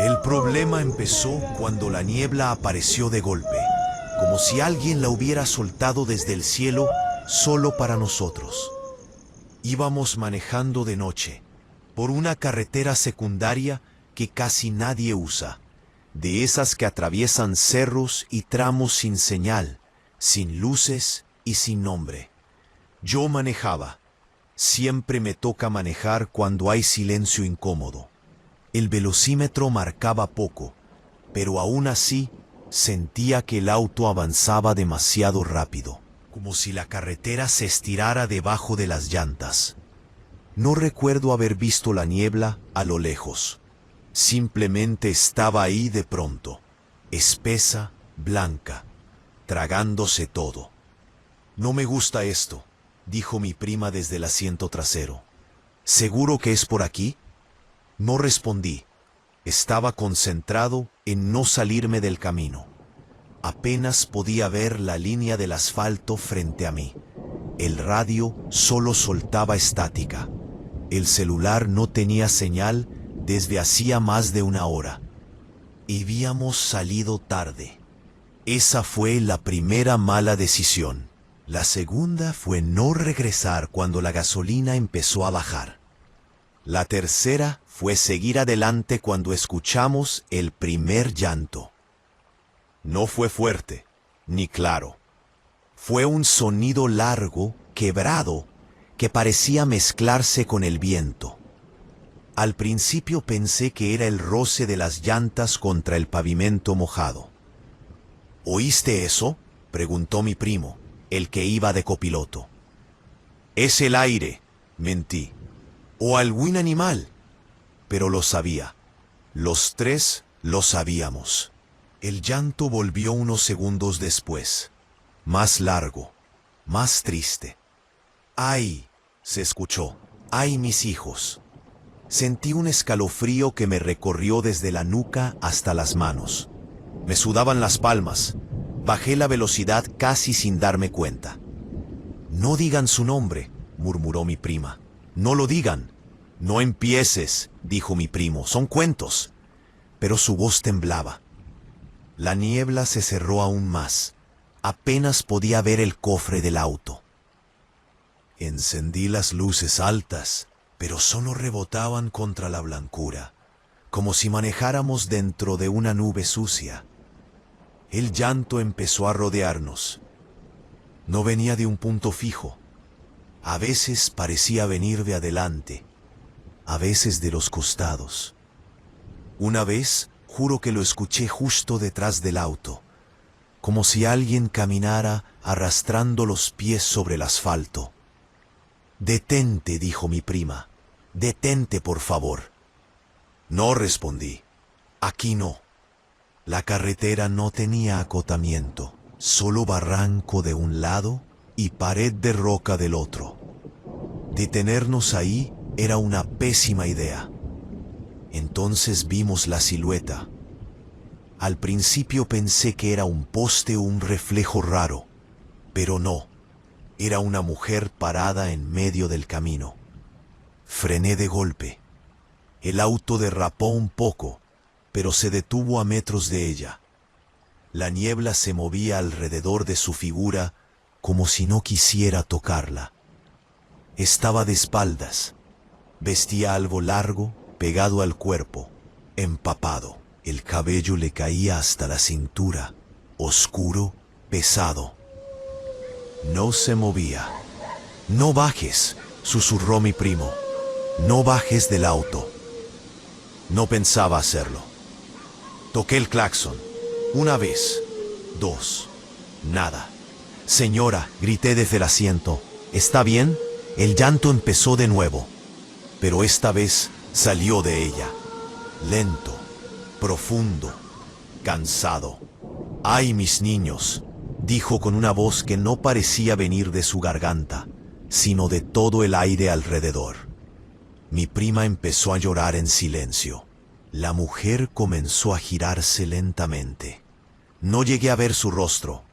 El problema empezó cuando la niebla apareció de golpe, como si alguien la hubiera soltado desde el cielo solo para nosotros. Íbamos manejando de noche, por una carretera secundaria que casi nadie usa, de esas que atraviesan cerros y tramos sin señal, sin luces y sin nombre. Yo manejaba. Siempre me toca manejar cuando hay silencio incómodo. El velocímetro marcaba poco, pero aún así sentía que el auto avanzaba demasiado rápido, como si la carretera se estirara debajo de las llantas. No recuerdo haber visto la niebla a lo lejos. Simplemente estaba ahí de pronto, espesa, blanca, tragándose todo. «No me gusta esto», dijo mi prima desde el asiento trasero. «¿Seguro que es por aquí?» No respondí. Estaba concentrado en no salirme del camino. Apenas podía ver la línea del asfalto frente a mí. El radio solo soltaba estática. El celular no tenía señal desde hacía más de una hora. Habíamos salido tarde. Esa fue la primera mala decisión. La segunda fue no regresar cuando la gasolina empezó a bajar. La tercera fue seguir adelante cuando escuchamos el primer llanto. No fue fuerte, ni claro. Fue un sonido largo, quebrado, que parecía mezclarse con el viento. Al principio pensé que era el roce de las llantas contra el pavimento mojado. «¿Oíste eso?», preguntó mi primo, el que iba de copiloto. «Es el aire», mentí. «O algún animal». Pero lo sabía. Los tres lo sabíamos. El llanto volvió unos segundos después. Más largo, más triste. «¡Ay!», se escuchó. «¡Ay, mis hijos!». Sentí un escalofrío que me recorrió desde la nuca hasta las manos. Me sudaban las palmas. Bajé la velocidad casi sin darme cuenta. «No digan su nombre», murmuró mi prima. «No lo digan». «No empieces», dijo mi primo, «son cuentos». Pero su voz temblaba. La niebla se cerró aún más. Apenas podía ver el cofre del auto. Encendí las luces altas, pero solo rebotaban contra la blancura, como si manejáramos dentro de una nube sucia. El llanto empezó a rodearnos. No venía de un punto fijo. A veces parecía venir de adelante, a veces de los costados. Una vez, juro que lo escuché justo detrás del auto, como si alguien caminara arrastrando los pies sobre el asfalto. «Detente», dijo mi prima. «Detente, por favor». No respondí. Aquí no. La carretera no tenía acotamiento, solo barranco de un lado y pared de roca del otro. Detenernos ahí era una pésima idea. Entonces vimos la silueta. Al principio pensé que era un poste o un reflejo raro, pero no. Era una mujer parada en medio del camino. Frené de golpe. El auto derrapó un poco, pero se detuvo a metros de ella. La niebla se movía alrededor de su figura como si no quisiera tocarla. Estaba de espaldas. Vestía algo largo, pegado al cuerpo, empapado. El cabello le caía hasta la cintura, oscuro, pesado. No se movía. «No bajes», susurró mi primo. «No bajes del auto». No pensaba hacerlo. Toqué el claxon. Una vez, dos, nada. «Señora», grité desde el asiento, «¿está bien?». El llanto empezó de nuevo, pero esta vez salió de ella. Lento, profundo, cansado. «Ay, mis niños», dijo con una voz que no parecía venir de su garganta, sino de todo el aire alrededor. Mi prima empezó a llorar en silencio. La mujer comenzó a girarse lentamente. No llegué a ver su rostro,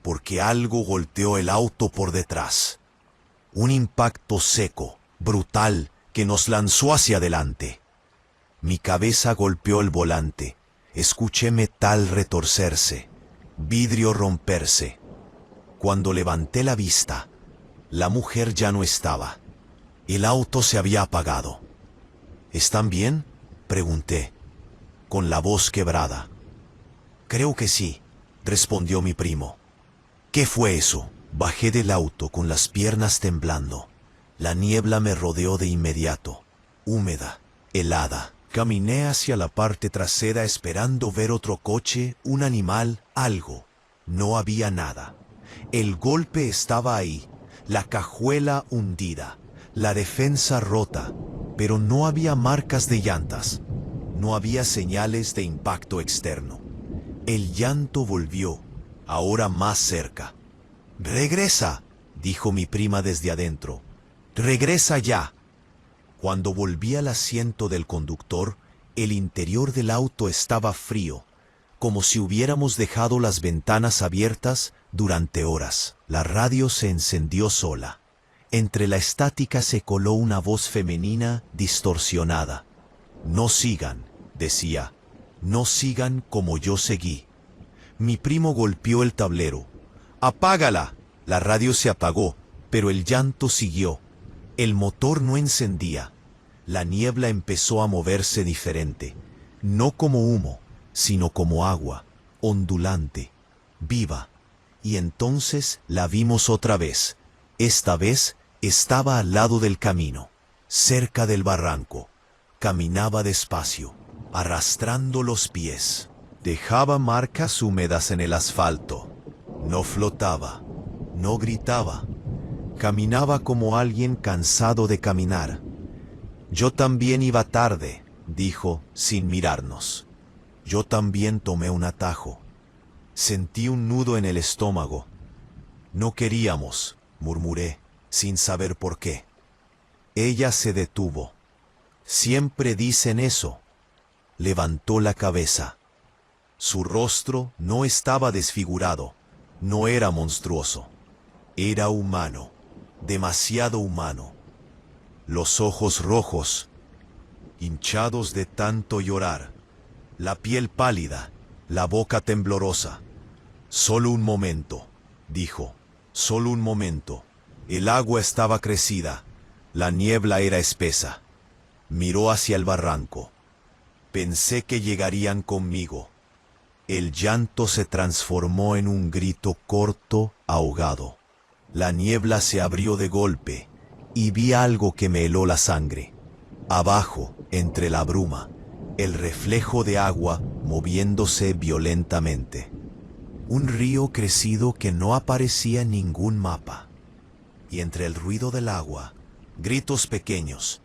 porque algo golpeó el auto por detrás. Un impacto seco, brutal, que nos lanzó hacia adelante. Mi cabeza golpeó el volante. Escuché metal retorcerse, vidrio romperse. Cuando levanté la vista, la mujer ya no estaba. El auto se había apagado. ¿Están bien?, pregunté, con la voz quebrada. Creo que sí, respondió mi primo. ¿Qué fue eso? Bajé del auto con las piernas temblando. La niebla me rodeó de inmediato, húmeda, helada. Caminé hacia la parte trasera esperando ver otro coche, un animal, algo. No había nada. El golpe estaba ahí, la cajuela hundida, la defensa rota, pero no había marcas de llantas. No había señales de impacto externo. El llanto volvió, ahora más cerca. «¡Regresa!», dijo mi prima desde adentro. «¡Regresa ya!». Cuando volví al asiento del conductor, el interior del auto estaba frío, como si hubiéramos dejado las ventanas abiertas durante horas. La radio se encendió sola. Entre la estática se coló una voz femenina distorsionada. «No sigan», decía, «no sigan como yo seguí». Mi primo golpeó el tablero. «¡Apágala!». La radio se apagó, pero el llanto siguió. El motor no encendía. La niebla empezó a moverse diferente, no como humo, sino como agua, ondulante, viva. Y entonces la vimos otra vez. Esta vez estaba al lado del camino, cerca del barranco. Caminaba despacio, arrastrando los pies. Dejaba marcas húmedas en el asfalto. No flotaba, no gritaba. Caminaba como alguien cansado de caminar. «Yo también iba tarde», dijo, sin mirarnos. «Yo también tomé un atajo». Sentí un nudo en el estómago. «No queríamos», murmuré, sin saber por qué. Ella se detuvo. «Siempre dicen eso». Levantó la cabeza. Su rostro no estaba desfigurado, no era monstruoso. Era humano, demasiado humano. Los ojos rojos, hinchados de tanto llorar, la piel pálida, la boca temblorosa. «Solo un momento», dijo, «solo un momento». El agua estaba crecida, la niebla era espesa. Miró hacia el barranco. Pensé que llegarían conmigo. El llanto se transformó en un grito corto, ahogado. La niebla se abrió de golpe y vi algo que me heló la sangre. Abajo, entre la bruma, el reflejo de agua moviéndose violentamente. Un río crecido que no aparecía en ningún mapa. Y entre el ruido del agua, gritos pequeños.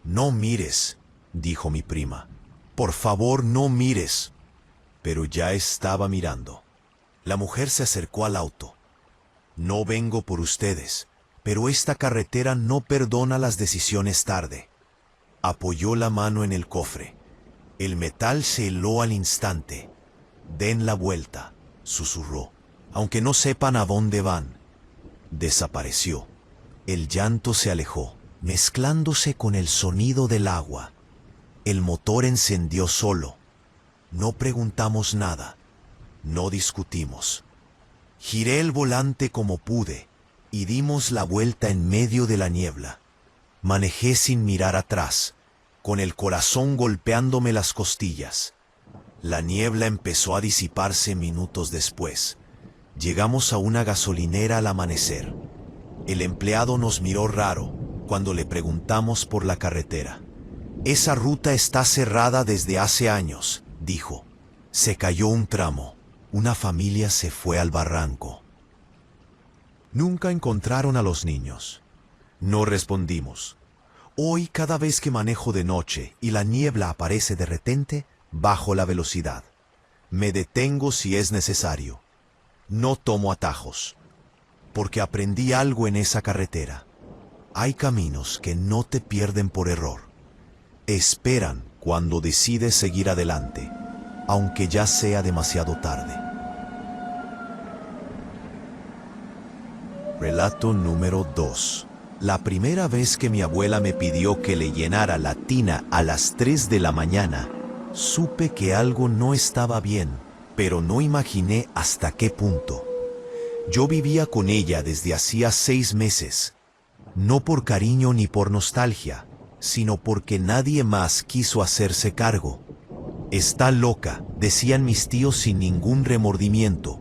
«No mires», dijo mi prima. «Por favor, no mires». Pero ya estaba mirando. La mujer se acercó al auto. «No vengo por ustedes, pero esta carretera no perdona las decisiones tarde». Apoyó la mano en el cofre. El metal se heló al instante. «Den la vuelta», susurró, «aunque no sepan a dónde van». Desapareció. El llanto se alejó, mezclándose con el sonido del agua. El motor encendió solo. No preguntamos nada. No discutimos. Giré el volante como pude y dimos la vuelta en medio de la niebla. Manejé sin mirar atrás, con el corazón golpeándome las costillas. La niebla empezó a disiparse minutos después. Llegamos a una gasolinera al amanecer. El empleado nos miró raro cuando le preguntamos por la carretera. «Esa ruta está cerrada desde hace años», dijo. «Se cayó un tramo. Una familia se fue al barranco». Nunca encontraron a los niños. No respondimos. Hoy, cada vez que manejo de noche y la niebla aparece de repente, bajo la velocidad. Me detengo si es necesario. No tomo atajos, porque aprendí algo en esa carretera. Hay caminos que no te pierden por error. Esperan cuando decides seguir adelante, aunque ya sea demasiado tarde. Relato número 2. La primera vez que mi abuela me pidió que le llenara la tina a las 3 de la mañana, supe que algo no estaba bien, pero no imaginé hasta qué punto. Yo vivía con ella desde hacía 6 meses, no por cariño ni por nostalgia, sino porque nadie más quiso hacerse cargo. Está loca, decían mis tíos sin ningún remordimiento.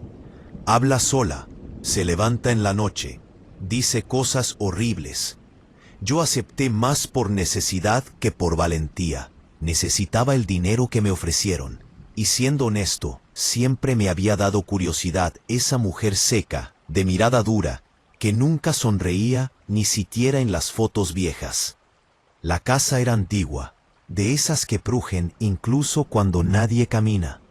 Habla sola, se levanta en la noche, dice cosas horribles. Yo acepté más por necesidad que por valentía. Necesitaba el dinero que me ofrecieron. Y siendo honesto, siempre me había dado curiosidad esa mujer seca, de mirada dura, que nunca sonreía ni siquiera en las fotos viejas. La casa era antigua, de esas que prujen incluso cuando nadie camina.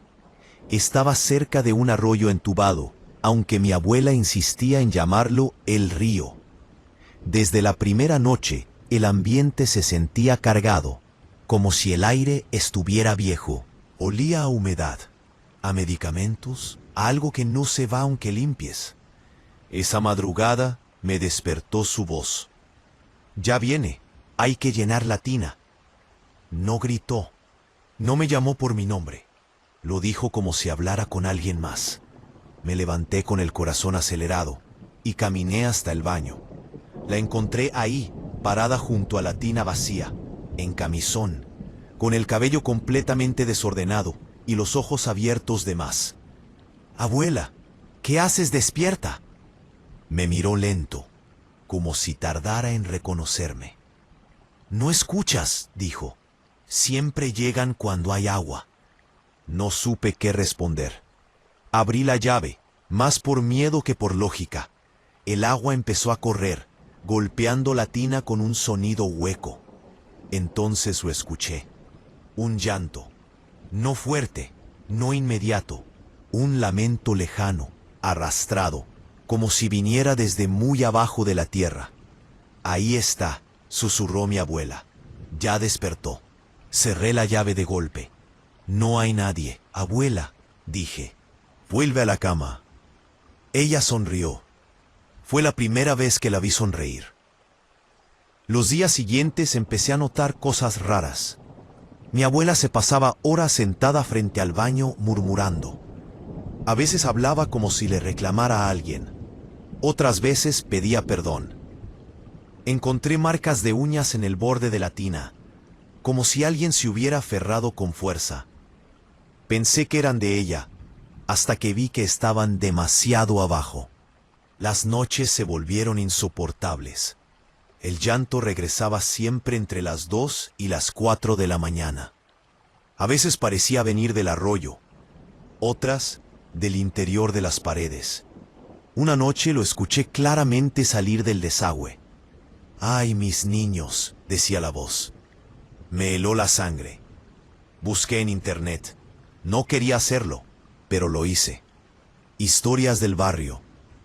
Estaba cerca de un arroyo entubado, aunque mi abuela insistía en llamarlo el río. Desde la primera noche, el ambiente se sentía cargado, como si el aire estuviera viejo. Olía a humedad, a medicamentos, a algo que no se va aunque limpies. Esa madrugada me despertó su voz. «Ya viene, hay que llenar la tina». No gritó, no me llamó por mi nombre. Lo dijo como si hablara con alguien más. Me levanté con el corazón acelerado y caminé hasta el baño. La encontré ahí, parada junto a la tina vacía, en camisón, con el cabello completamente desordenado y los ojos abiertos de más. «Abuela, ¿qué haces despierta?» Me miró lento, como si tardara en reconocerme. «¿No escuchas?», dijo. «Siempre llegan cuando hay agua». No supe qué responder. Abrí la llave, más por miedo que por lógica. El agua empezó a correr, golpeando la tina con un sonido hueco. Entonces lo escuché. Un llanto. No fuerte, no inmediato. Un lamento lejano, arrastrado, como si viniera desde muy abajo de la tierra. «Ahí está», susurró mi abuela. «Ya despertó». Cerré la llave de golpe. «No hay nadie, abuela», dije. «Vuelve a la cama». Ella sonrió. Fue la primera vez que la vi sonreír. Los días siguientes empecé a notar cosas raras. Mi abuela se pasaba horas sentada frente al baño murmurando. A veces hablaba como si le reclamara a alguien. Otras veces pedía perdón. Encontré marcas de uñas en el borde de la tina, como si alguien se hubiera aferrado con fuerza. Pensé que eran de ella, hasta que vi que estaban demasiado abajo. Las noches se volvieron insoportables. El llanto regresaba siempre entre las 2 y las 4 de la mañana. A veces parecía venir del arroyo, otras del interior de las paredes. Una noche lo escuché claramente salir del desagüe. «Ay, mis niños», decía la voz. Me heló la sangre. Busqué en internet. No quería hacerlo, pero lo hice. Historias del barrio,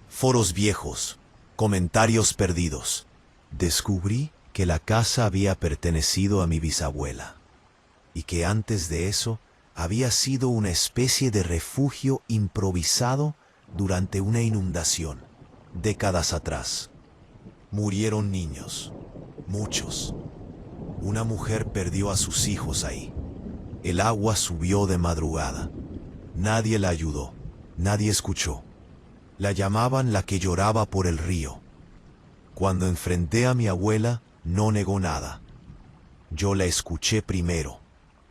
foros viejos, comentarios perdidos. Descubrí que la casa había pertenecido a mi bisabuela y que antes de eso había sido una especie de refugio improvisado durante una inundación, décadas atrás. Murieron niños, muchos. Una mujer perdió a sus hijos ahí. El agua subió de madrugada. Nadie la ayudó, nadie escuchó. La llamaban la que lloraba por el río. Cuando enfrenté a mi abuela, no negó nada. Yo la escuché primero.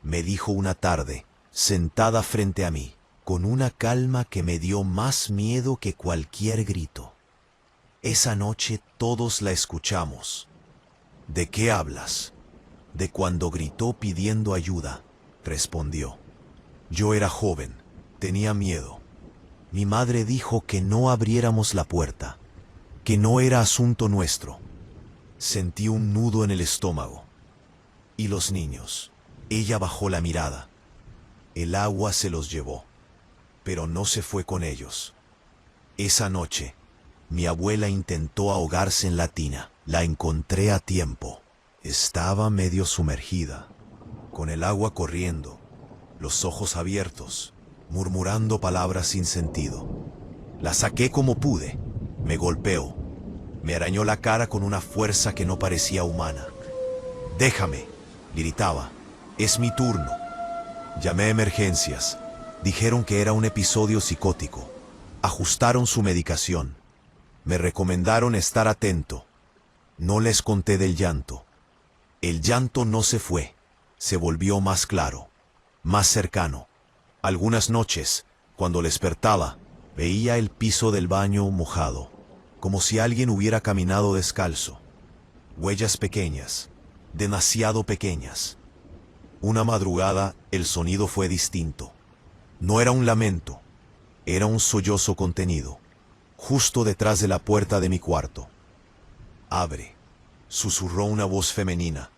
Me dijo una tarde, sentada frente a mí, con una calma que me dio más miedo que cualquier grito. Esa noche todos la escuchamos. «¿De qué hablas?» «De cuando gritó pidiendo ayuda», respondió. Yo era joven, tenía miedo. Mi madre dijo que no abriéramos la puerta, que no era asunto nuestro. Sentí un nudo en el estómago. ¿Y los niños? Ella bajó la mirada. El agua se los llevó, pero no se fue con ellos. Esa noche, mi abuela intentó ahogarse en la tina. La encontré a tiempo. Estaba medio sumergida, con el agua corriendo, los ojos abiertos, murmurando palabras sin sentido. La saqué como pude. Me golpeó. Me arañó la cara con una fuerza que no parecía humana. «Déjame», gritaba. «Es mi turno». Llamé a emergencias. Dijeron que era un episodio psicótico. Ajustaron su medicación. Me recomendaron estar atento. No les conté del llanto. El llanto no se fue. Se volvió más claro, más cercano. Algunas noches, cuando despertaba, veía el piso del baño mojado, como si alguien hubiera caminado descalzo. Huellas pequeñas, demasiado pequeñas. Una madrugada el sonido fue distinto. No era un lamento, era un sollozo contenido, justo detrás de la puerta de mi cuarto. «Abre», susurró una voz femenina.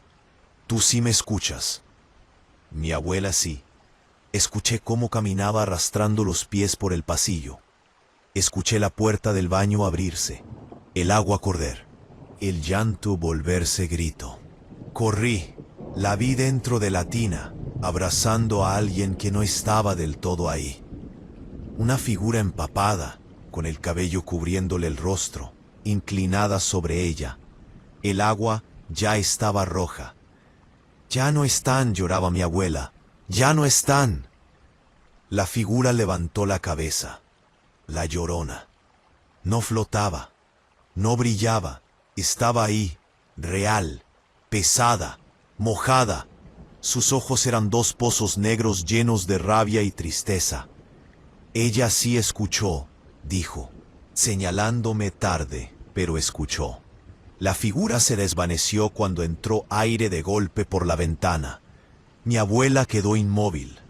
«Tú sí me escuchas». Mi abuela sí. Escuché cómo caminaba arrastrando los pies por el pasillo. Escuché la puerta del baño abrirse, el agua correr, el llanto volverse grito. Corrí, la vi dentro de la tina, abrazando a alguien que no estaba del todo ahí. Una figura empapada, con el cabello cubriéndole el rostro, inclinada sobre ella. El agua ya estaba roja. «Ya no están», lloraba mi abuela. «Ya no están». La figura levantó la cabeza. La Llorona. No flotaba, no brillaba, estaba ahí, real, pesada, mojada. Sus ojos eran dos pozos negros llenos de rabia y tristeza. «Ella sí escuchó», dijo, señalándome tarde, pero escuchó. La figura se desvaneció cuando entró aire de golpe por la ventana. Mi abuela quedó inmóvil.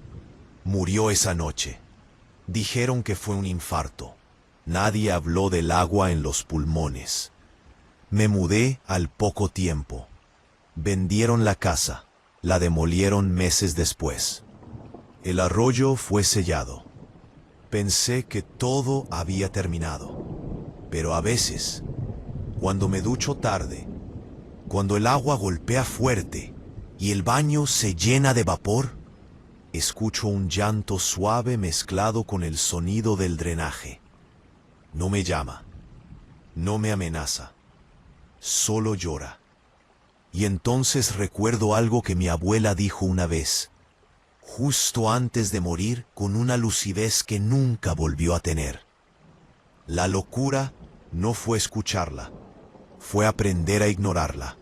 Murió esa noche. Dijeron que fue un infarto. Nadie habló del agua en los pulmones. Me mudé al poco tiempo. Vendieron la casa. La demolieron meses después. El arroyo fue sellado. Pensé que todo había terminado. Pero a veces, cuando me ducho tarde, cuando el agua golpea fuerte y el baño se llena de vapor, escucho un llanto suave mezclado con el sonido del drenaje. No me llama, no me amenaza, solo llora. Y entonces recuerdo algo que mi abuela dijo una vez, justo antes de morir, con una lucidez que nunca volvió a tener. La locura no fue escucharla, fue aprender a ignorarla.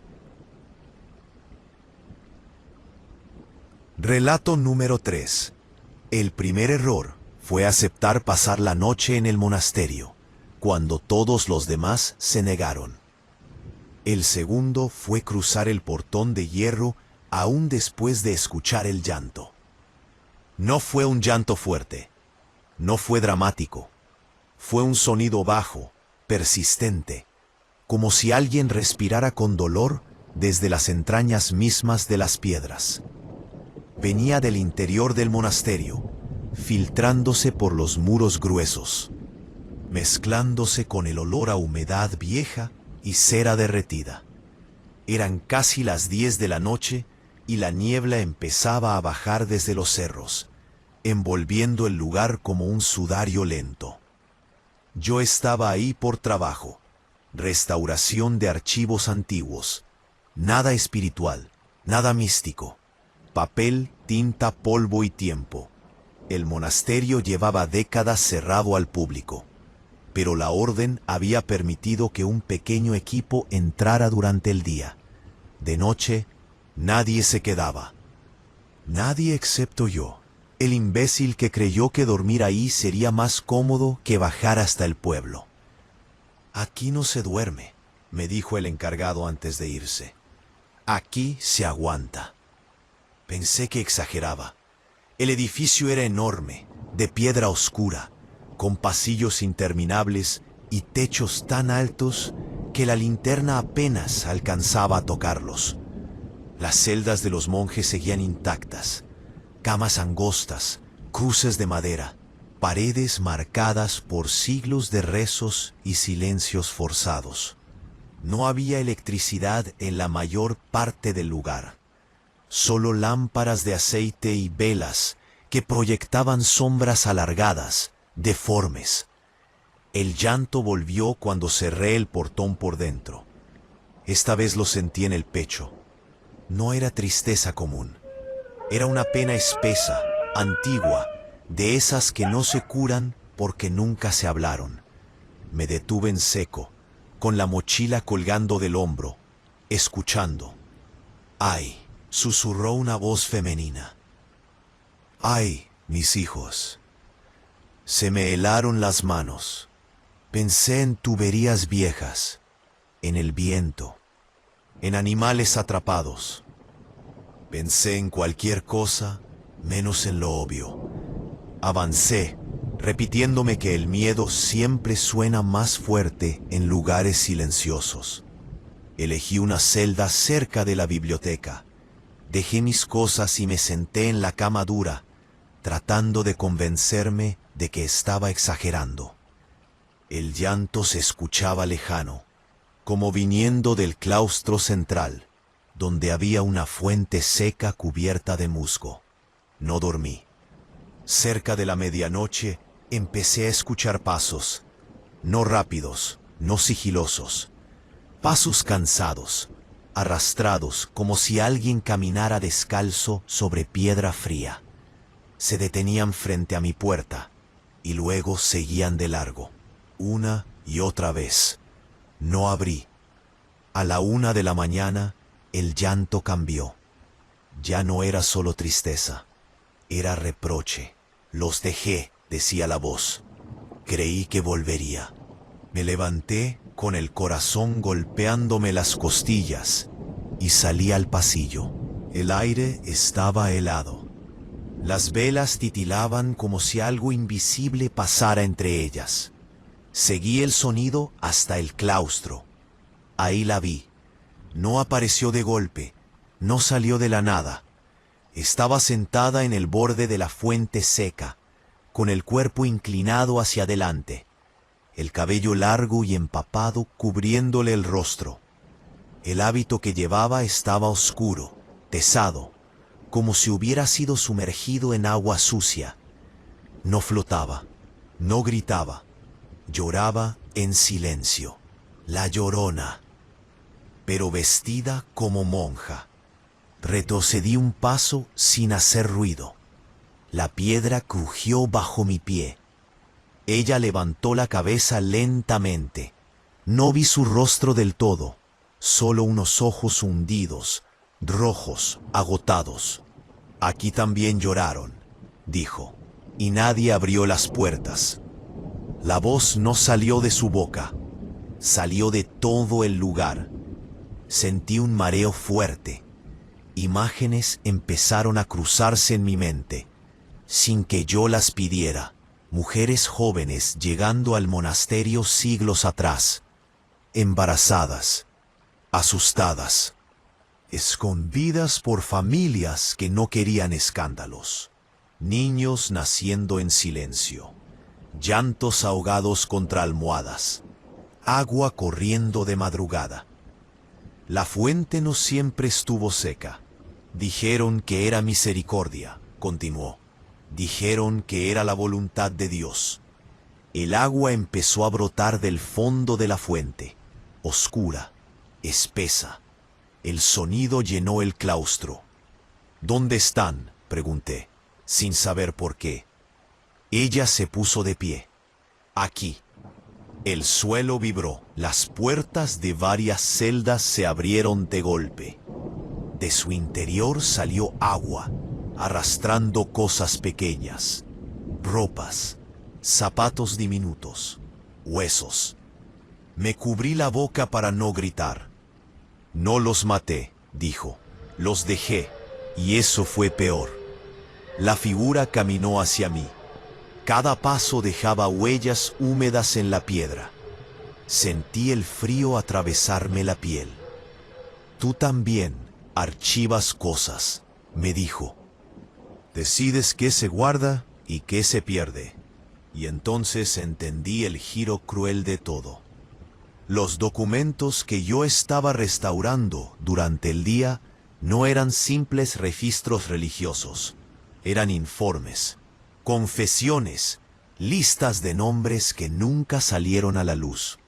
Relato número 3. El primer error fue aceptar pasar la noche en el monasterio, cuando todos los demás se negaron. El segundo fue cruzar el portón de hierro aún después de escuchar el llanto. No fue un llanto fuerte, no fue dramático, fue un sonido bajo, persistente, como si alguien respirara con dolor desde las entrañas mismas de las piedras. Venía del interior del monasterio, filtrándose por los muros gruesos, mezclándose con el olor a humedad vieja y cera derretida. Eran casi las 10 de la noche y la niebla empezaba a bajar desde los cerros, envolviendo el lugar como un sudario lento. Yo estaba ahí por trabajo, restauración de archivos antiguos, nada espiritual, nada místico, papel, tinta, polvo y tiempo. El monasterio llevaba décadas cerrado al público, pero la orden había permitido que un pequeño equipo entrara durante el día. De noche, nadie se quedaba. Nadie excepto yo, el imbécil que creyó que dormir ahí sería más cómodo que bajar hasta el pueblo. «Aquí no se duerme», me dijo el encargado antes de irse. «Aquí se aguanta». Pensé que exageraba. El edificio era enorme, de piedra oscura, con pasillos interminables y techos tan altos que la linterna apenas alcanzaba a tocarlos. Las celdas de los monjes seguían intactas, camas angostas, cruces de madera, paredes marcadas por siglos de rezos y silencios forzados. No había electricidad en la mayor parte del lugar. Solo lámparas de aceite y velas que proyectaban sombras alargadas, deformes. El llanto volvió cuando cerré el portón por dentro. Esta vez lo sentí en el pecho. No era tristeza común. Era una pena espesa, antigua, de esas que no se curan porque nunca se hablaron. Me detuve en seco, con la mochila colgando del hombro, escuchando. ¡Ay!, susurró una voz femenina. ¡Ay, mis hijos! Se me helaron las manos. Pensé en tuberías viejas, en el viento, en animales atrapados. Pensé en cualquier cosa menos en lo obvio. Avancé, repitiéndome que el miedo siempre suena más fuerte en lugares silenciosos. Elegí una celda cerca de la biblioteca. Dejé mis cosas y me senté en la cama dura, tratando de convencerme de que estaba exagerando. El llanto se escuchaba lejano, como viniendo del claustro central, donde había una fuente seca cubierta de musgo. No dormí. Cerca de la medianoche empecé a escuchar pasos, no rápidos, no sigilosos, pasos cansados, arrastrados como si alguien caminara descalzo sobre piedra fría. Se detenían frente a mi puerta y luego seguían de largo, una y otra vez. No abrí. A la 1 de la mañana, el llanto cambió. Ya no era solo tristeza, era reproche. Los dejé, decía la voz. Creí que volvería. Me levanté con el corazón golpeándome las costillas y salí al pasillo. El aire estaba helado. Las velas titilaban como si algo invisible pasara entre ellas. Seguí el sonido hasta el claustro. Ahí la vi. No apareció de golpe, no salió de la nada. Estaba sentada en el borde de la fuente seca, con el cuerpo inclinado hacia adelante, el cabello largo y empapado cubriéndole el rostro. El hábito que llevaba estaba oscuro, pesado, como si hubiera sido sumergido en agua sucia. No flotaba, no gritaba, lloraba en silencio. La Llorona, pero vestida como monja. Retrocedí un paso sin hacer ruido. La piedra crujió bajo mi pie. Ella levantó la cabeza lentamente. No vi su rostro del todo, solo unos ojos hundidos, rojos, agotados. Aquí también lloraron, dijo, y nadie abrió las puertas. La voz no salió de su boca, salió de todo el lugar. Sentí un mareo fuerte. Imágenes empezaron a cruzarse en mi mente, sin que yo las pidiera. Mujeres jóvenes llegando al monasterio siglos atrás, embarazadas, asustadas, escondidas por familias que no querían escándalos. Niños naciendo en silencio, llantos ahogados contra almohadas, agua corriendo de madrugada. La fuente no siempre estuvo seca. Dijeron que era misericordia, continuó. Dijeron que era la voluntad de Dios. El agua empezó a brotar del fondo de la fuente, oscura, espesa. El sonido llenó el claustro. ¿Dónde están?, pregunté, sin saber por qué. Ella se puso de pie. Aquí. El suelo vibró, las puertas de varias celdas se abrieron de golpe. De su interior salió agua, arrastrando cosas pequeñas, ropas, zapatos diminutos, huesos. Me cubrí la boca para no gritar. No los maté, dijo, los dejé, y eso fue peor. La figura caminó hacia mí. Cada paso dejaba huellas húmedas en la piedra. Sentí el frío atravesarme la piel. Tú también archivas cosas, me dijo. Decides qué se guarda y qué se pierde. Y entonces entendí el giro cruel de todo. Los documentos que yo estaba restaurando durante el día no eran simples registros religiosos. Eran informes, confesiones, listas de nombres que nunca salieron a la luz,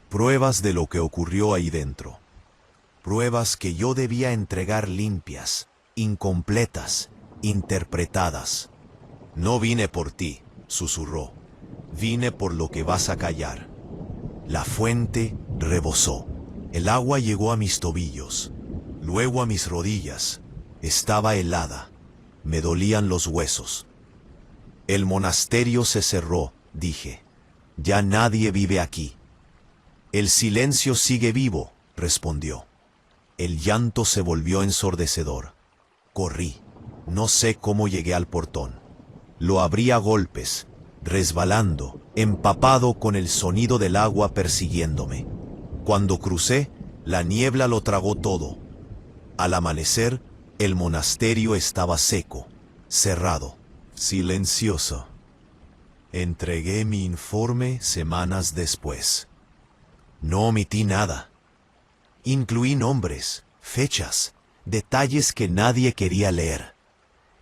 pruebas de lo que ocurrió ahí dentro, pruebas que yo debía entregar limpias, incompletas, interpretadas. No vine por ti, susurró, vine por lo que vas a callar. La fuente rebosó, el agua llegó a mis tobillos, luego a mis rodillas. Estaba helada, me dolían los huesos. El monasterio se cerró, dije. Ya nadie vive aquí. El silencio sigue vivo, respondió. El llanto se volvió ensordecedor. Corrí. No sé cómo llegué al portón. Lo abrí a golpes, resbalando, empapado con el sonido del agua persiguiéndome. Cuando crucé, la niebla lo tragó todo. Al amanecer, el monasterio estaba seco, cerrado, silencioso. Entregué mi informe semanas después. No omití nada. Incluí nombres, fechas, detalles que nadie quería leer.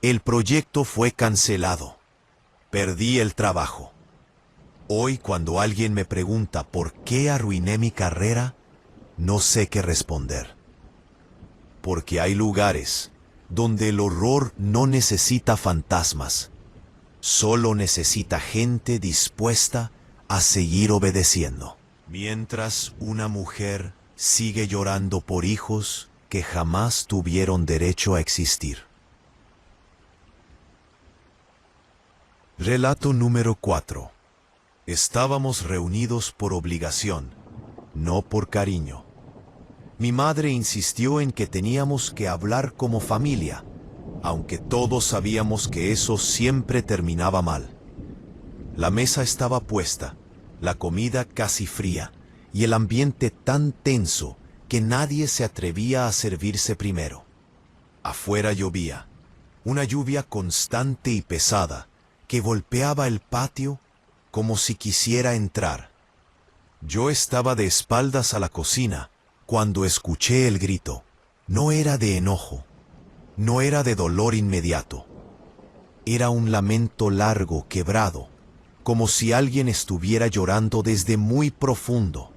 El proyecto fue cancelado. Perdí el trabajo. Hoy, cuando alguien me pregunta por qué arruiné mi carrera, no sé qué responder. Porque hay lugares donde el horror no necesita fantasmas, solo necesita gente dispuesta a seguir obedeciendo. Mientras una mujer sigue llorando por hijos que jamás tuvieron derecho a existir. Relato número 4. Estábamos reunidos por obligación, no por cariño. Mi madre insistió en que teníamos que hablar como familia, aunque todos sabíamos que eso siempre terminaba mal. La mesa estaba puesta, la comida casi fría, y el ambiente tan tenso que nadie se atrevía a servirse primero. Afuera llovía, una lluvia constante y pesada que golpeaba el patio como si quisiera entrar. Yo estaba de espaldas a la cocina cuando escuché el grito. No era de enojo, no era de dolor inmediato. Era un lamento largo, quebrado, como si alguien estuviera llorando desde muy profundo,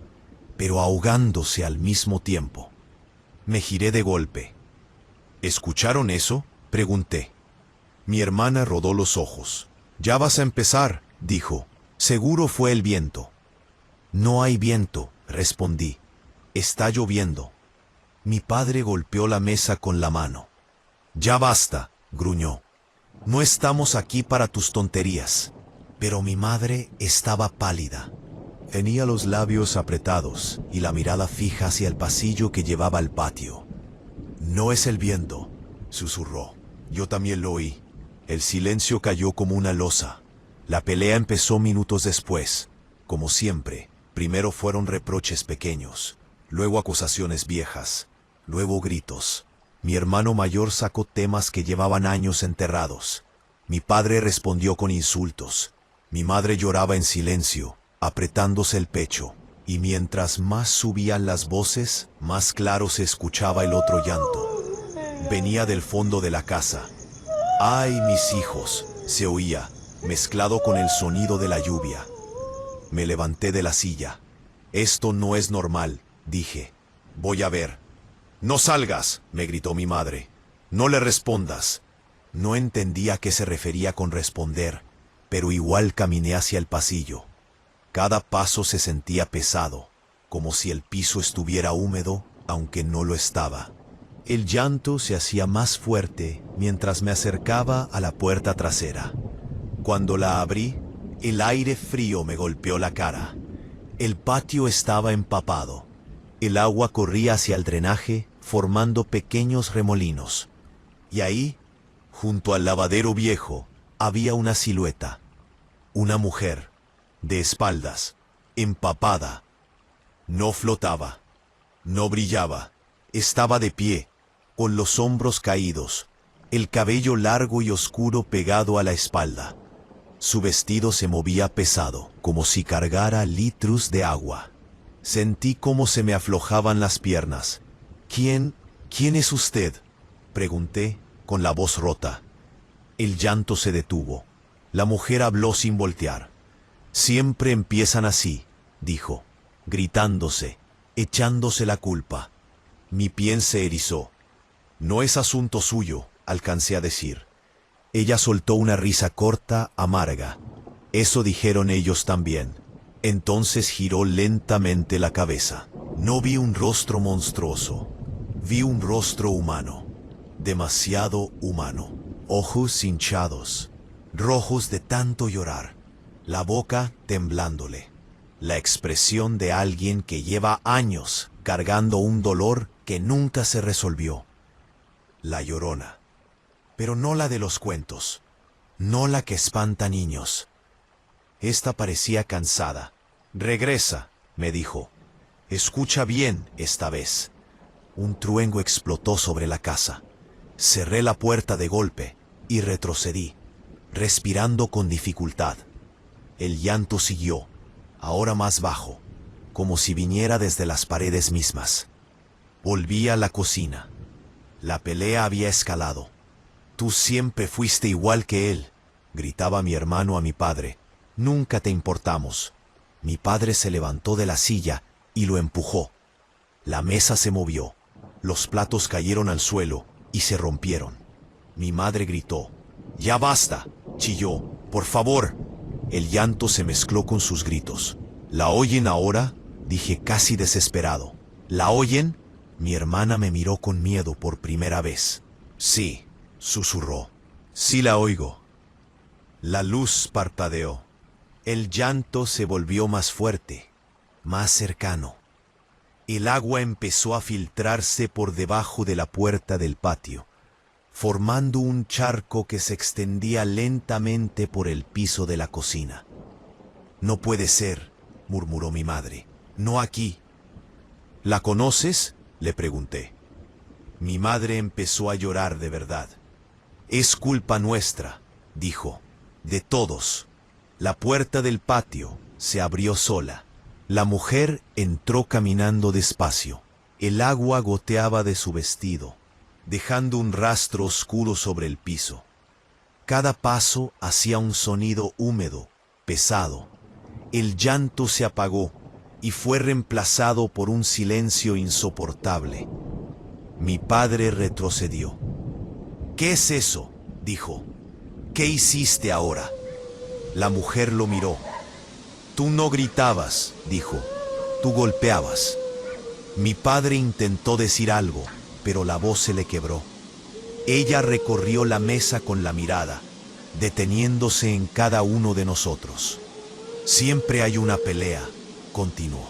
pero ahogándose al mismo tiempo. Me giré de golpe. ¿Escucharon eso?, pregunté. Mi hermana rodó los ojos. «Ya vas a empezar», dijo. «Seguro fue el viento». «No hay viento», respondí. «Está lloviendo». Mi padre golpeó la mesa con la mano. «Ya basta», gruñó. «No estamos aquí para tus tonterías». Pero mi madre estaba pálida. Tenía los labios apretados y la mirada fija hacia el pasillo que llevaba al patio. «No es el viento», susurró. Yo también lo oí. El silencio cayó como una losa. La pelea empezó minutos después. Como siempre, primero fueron reproches pequeños, luego acusaciones viejas, luego gritos. Mi hermano mayor sacó temas que llevaban años enterrados. Mi padre respondió con insultos. Mi madre lloraba en silencio, apretándose el pecho, y mientras más subían las voces, más claro se escuchaba el otro llanto. Venía del fondo de la casa. «¡Ay, mis hijos!», se oía, mezclado con el sonido de la lluvia. Me levanté de la silla. «Esto no es normal», dije. «Voy a ver». «No salgas», me gritó mi madre. «No le respondas». No entendía a qué se refería con responder, pero igual caminé hacia el pasillo. Cada paso se sentía pesado, como si el piso estuviera húmedo, aunque no lo estaba. El llanto se hacía más fuerte mientras me acercaba a la puerta trasera. Cuando la abrí, el aire frío me golpeó la cara. El patio estaba empapado. El agua corría hacia el drenaje, formando pequeños remolinos. Y ahí, junto al lavadero viejo, había una silueta. Una mujer, de espaldas, empapada. No flotaba, no brillaba. Estaba de pie, con los hombros caídos, el cabello largo y oscuro pegado a la espalda. Su vestido se movía pesado, como si cargara litros de agua. Sentí cómo se me aflojaban las piernas. ¿Quién es usted?», pregunté, con la voz rota. El llanto se detuvo. La mujer habló sin voltear. Siempre empiezan así, dijo, gritándose, echándose la culpa. Mi piel se erizó. No es asunto suyo, alcancé a decir. Ella soltó una risa corta, amarga. Eso dijeron ellos también. Entonces giró lentamente la cabeza. No vi un rostro monstruoso. Vi un rostro humano. Demasiado humano. Ojos hinchados, rojos de tanto llorar. La boca temblándole. La expresión de alguien que lleva años cargando un dolor que nunca se resolvió. La Llorona. Pero no la de los cuentos. No la que espanta niños. Esta parecía cansada. Regresa, me dijo. Escucha bien esta vez. Un trueno explotó sobre la casa. Cerré la puerta de golpe y retrocedí, respirando con dificultad. El llanto siguió, ahora más bajo, como si viniera desde las paredes mismas. Volví a la cocina. La pelea había escalado. Tú siempre fuiste igual que él, gritaba mi hermano a mi padre. Nunca te importamos. Mi padre se levantó de la silla y lo empujó. La mesa se movió. Los platos cayeron al suelo y se rompieron. Mi madre gritó. «¡Ya basta!», chilló. «¡Por favor!». El llanto se mezcló con sus gritos. «¿La oyen ahora?», dije casi desesperado. «¿La oyen?». Mi hermana me miró con miedo por primera vez. «Sí», susurró. «Sí la oigo». La luz parpadeó. El llanto se volvió más fuerte, más cercano. El agua empezó a filtrarse por debajo de la puerta del patio, formando un charco que se extendía lentamente por el piso de la cocina. «No puede ser», murmuró mi madre. «No aquí». «¿La conoces?», le pregunté. Mi madre empezó a llorar de verdad. «Es culpa nuestra», dijo, «de todos». La puerta del patio se abrió sola. La mujer entró caminando despacio. El agua goteaba de su vestido, dejando un rastro oscuro sobre el piso. Cada paso hacía un sonido húmedo, pesado. El llanto se apagó y fue reemplazado por un silencio insoportable. Mi padre retrocedió. «¿Qué es eso?», dijo. «¿Qué hiciste ahora?». La mujer lo miró. «Tú no gritabas», dijo. «Tú golpeabas». Mi padre intentó decir algo, pero la voz se le quebró. Ella recorrió la mesa con la mirada, deteniéndose en cada uno de nosotros. «Siempre hay una pelea», continuó.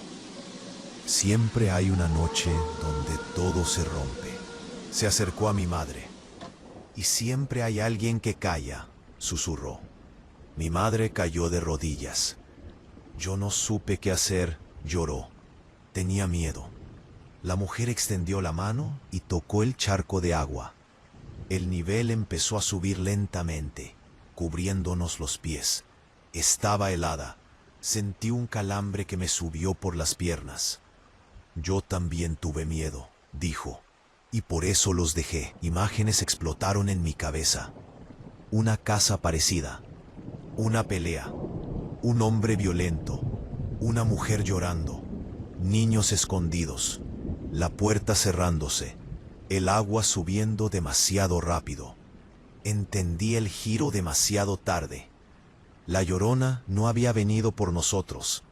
«Siempre hay una noche donde todo se rompe». Se acercó a mi madre. «Y siempre hay alguien que calla», susurró. Mi madre cayó de rodillas. Yo no supe qué hacer, lloró. Tenía miedo. La mujer extendió la mano y tocó el charco de agua. El nivel empezó a subir lentamente, cubriéndonos los pies. Estaba helada. Sentí un calambre que me subió por las piernas. «Yo también tuve miedo», dijo, «y por eso los dejé». Imágenes explotaron en mi cabeza. Una casa parecida. Una pelea, un hombre violento, una mujer llorando, niños escondidos, la puerta cerrándose, el agua subiendo demasiado rápido. Entendí el giro demasiado tarde. La Llorona no había venido por nosotros,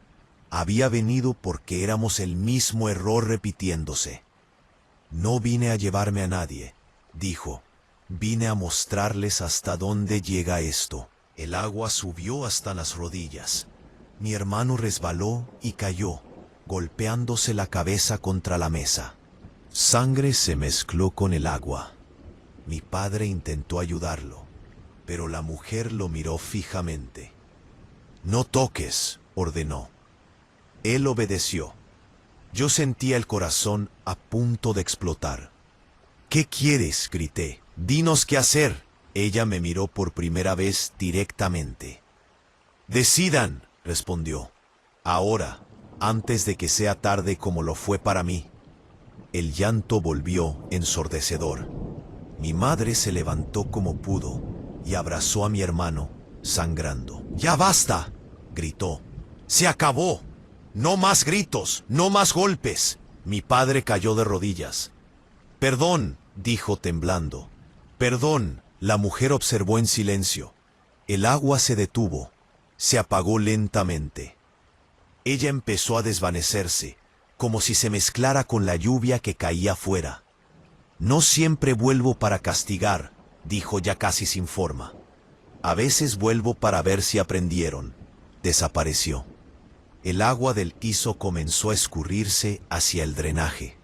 había venido porque éramos el mismo error repitiéndose. «No vine a llevarme a nadie», dijo, «vine a mostrarles hasta dónde llega esto». El agua subió hasta las rodillas. Mi hermano resbaló y cayó, golpeándose la cabeza contra la mesa. Sangre se mezcló con el agua. Mi padre intentó ayudarlo, pero la mujer lo miró fijamente. «No toques», ordenó. Él obedeció. Yo sentía el corazón a punto de explotar. «¿Qué quieres?», grité. «Dinos qué hacer». Ella me miró por primera vez directamente. «Decidan», respondió. «Ahora, antes de que sea tarde como lo fue para mí». El llanto volvió ensordecedor. Mi madre se levantó como pudo y abrazó a mi hermano, sangrando. «¡Ya basta!», gritó. ¡Se acabó! ¡No más gritos! ¡No más golpes! Mi padre cayó de rodillas. Perdón, dijo temblando. Perdón, la mujer observó en silencio. El agua se detuvo. Se apagó lentamente. Ella empezó a desvanecerse, como si se mezclara con la lluvia que caía afuera. No siempre vuelvo para castigar, dijo ya casi sin forma. A veces vuelvo para ver si aprendieron. Desapareció. El agua del piso comenzó a escurrirse hacia el drenaje.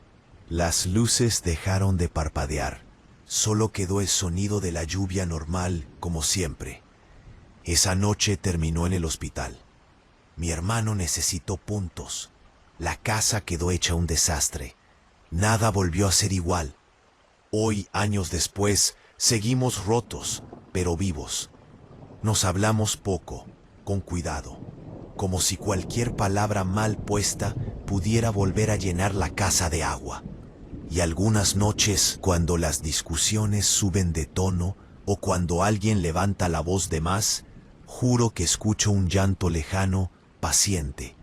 Las luces dejaron de parpadear. Solo quedó el sonido de la lluvia normal, como siempre. Esa noche terminó en el hospital. Mi hermano necesitó puntos. La casa quedó hecha un desastre. Nada volvió a ser igual. Hoy, años después, seguimos rotos, pero vivos. Nos hablamos poco, con cuidado, como si cualquier palabra mal puesta pudiera volver a llenar la casa de agua. Y algunas noches, cuando las discusiones suben de tono o cuando alguien levanta la voz de más, juro que escucho un llanto lejano, paciente,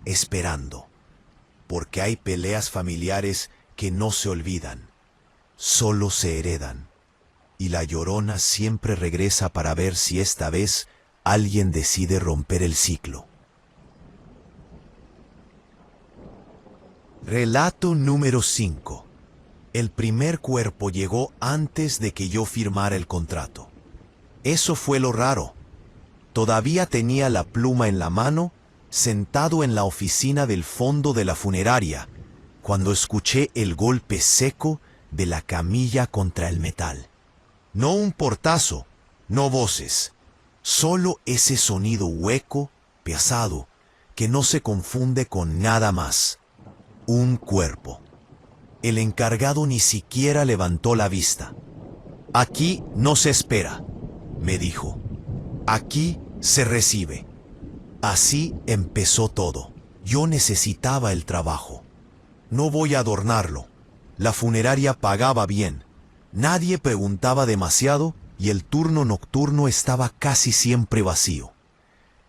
esperando. Porque hay peleas familiares que no se olvidan, solo se heredan. Y la llorona siempre regresa para ver si esta vez alguien decide romper el ciclo. Relato número 5. El primer cuerpo llegó antes de que yo firmara el contrato. Eso fue lo raro. Todavía tenía la pluma en la mano, sentado en la oficina del fondo de la funeraria, cuando escuché el golpe seco de la camilla contra el metal. No un portazo, no voces, solo ese sonido hueco, pesado, que no se confunde con nada más. Un cuerpo. El encargado ni siquiera levantó la vista. Aquí no se espera, me dijo. Aquí se recibe. Así empezó todo. Yo necesitaba el trabajo. No voy a adornarlo. La funeraria pagaba bien. Nadie preguntaba demasiado y el turno nocturno estaba casi siempre vacío.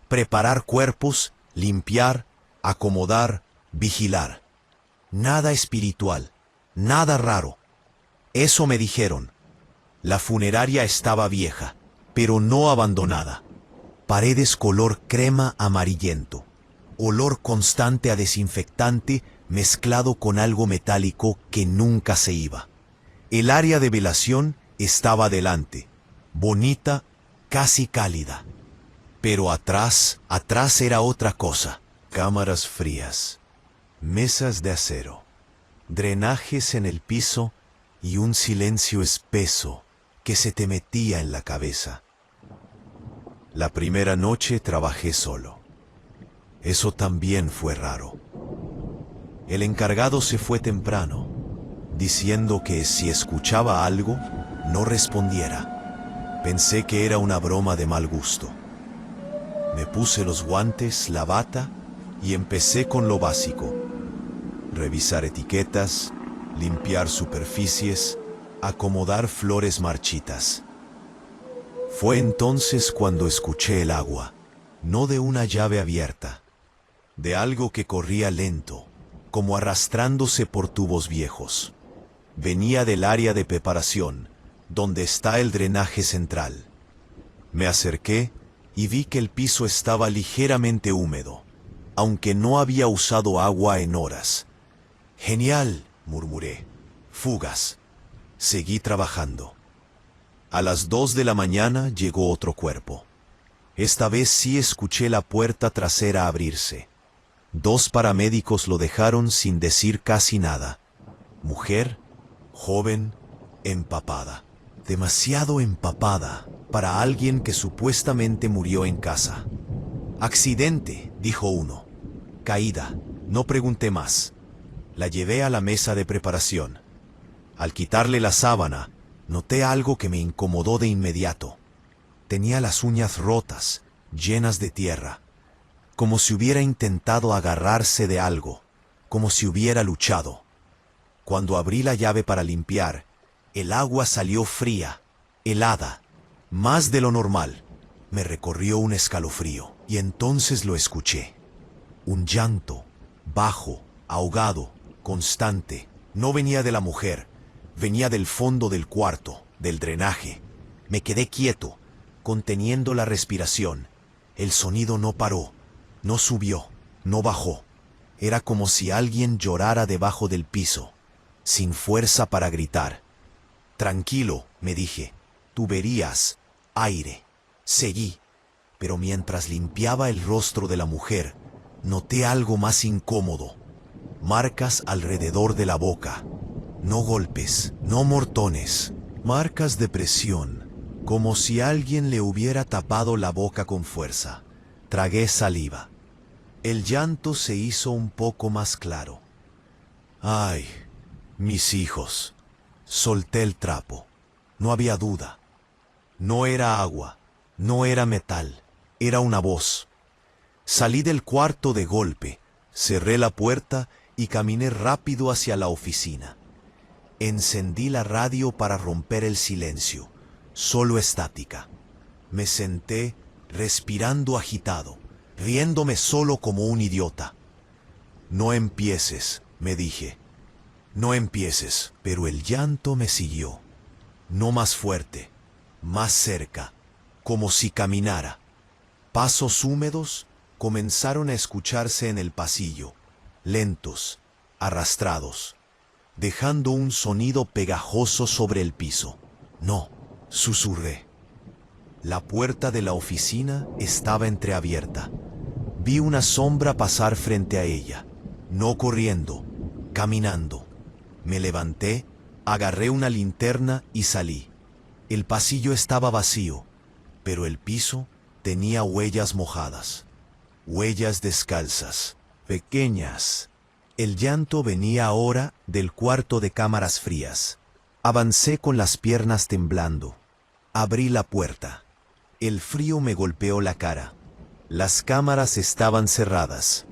Preparar cuerpos, limpiar, acomodar, vigilar. Nada espiritual, nada raro. Eso me dijeron. La funeraria estaba vieja, pero no abandonada. Paredes color crema amarillento. Olor constante a desinfectante mezclado con algo metálico que nunca se iba. El área de velación estaba delante, bonita, casi cálida. Pero atrás era otra cosa. Cámaras frías, mesas de acero, drenajes en el piso y un silencio espeso que se te metía en la cabeza. La primera noche trabajé solo. Eso también fue raro. El encargado se fue temprano, diciendo que si escuchaba algo, no respondiera. Pensé que era una broma de mal gusto. Me puse los guantes, la bata y empecé con lo básico. Revisar etiquetas, limpiar superficies, acomodar flores marchitas. Fue entonces cuando escuché el agua, no de una llave abierta, de algo que corría lento, como arrastrándose por tubos viejos. Venía del área de preparación, donde está el drenaje central. Me acerqué y vi que el piso estaba ligeramente húmedo, aunque no había usado agua en horas. «Genial», murmuré. «Fugas». Seguí trabajando. A las 2 de la mañana llegó otro cuerpo. Esta vez sí escuché la puerta trasera abrirse. 2 paramédicos lo dejaron sin decir casi nada. Mujer, joven, empapada. Demasiado empapada para alguien que supuestamente murió en casa. «Accidente», dijo uno. «Caída». No pregunté más. La llevé a la mesa de preparación. Al quitarle la sábana, noté algo que me incomodó de inmediato. Tenía las uñas rotas, llenas de tierra, como si hubiera intentado agarrarse de algo, como si hubiera luchado. Cuando abrí la llave para limpiar, el agua salió fría, helada, más de lo normal. Me recorrió un escalofrío y entonces lo escuché. Un llanto, bajo, ahogado, constante. No venía de la mujer, venía del fondo del cuarto, del drenaje. Me quedé quieto, conteniendo la respiración. El sonido no paró, no subió, no bajó. Era como si alguien llorara debajo del piso, sin fuerza para gritar. Tranquilo, me dije, tú verías aire. Seguí, pero mientras limpiaba el rostro de la mujer, noté algo más incómodo. Marcas alrededor de la boca. No golpes, no mortones. Marcas de presión, como si alguien le hubiera tapado la boca con fuerza. Tragué saliva. El llanto se hizo un poco más claro. Ay, mis hijos. Solté el trapo. No había duda. No era agua. No era metal, era una voz. Salí del cuarto de golpe, cerré la puerta y caminé rápido hacia la oficina. Encendí la radio para romper el silencio, solo estática. Me senté, respirando agitado, riéndome solo como un idiota. No empieces, me dije. No empieces, pero el llanto me siguió. No más fuerte, más cerca. Como si caminara. Pasos húmedos comenzaron a escucharse en el pasillo, lentos, arrastrados, dejando un sonido pegajoso sobre el piso. No, susurré. La puerta de la oficina estaba entreabierta. Vi una sombra pasar frente a ella, no corriendo, caminando. Me levanté, agarré una linterna y salí. El pasillo estaba vacío, pero el piso tenía huellas mojadas, huellas descalzas, pequeñas. El llanto venía ahora del cuarto de cámaras frías. Avancé con las piernas temblando. Abrí la puerta. El frío me golpeó la cara. Las cámaras estaban cerradas,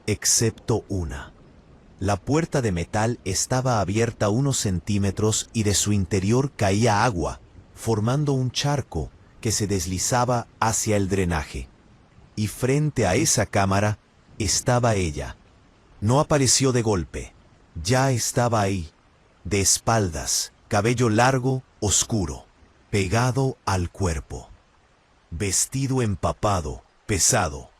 excepto una. La puerta de metal estaba abierta unos centímetros y de su interior caía agua, formando un charco que se deslizaba hacia el drenaje. Y frente a esa cámara estaba ella. No apareció de golpe. Ya estaba ahí, de espaldas, cabello largo, oscuro, pegado al cuerpo. Vestido empapado, pesado.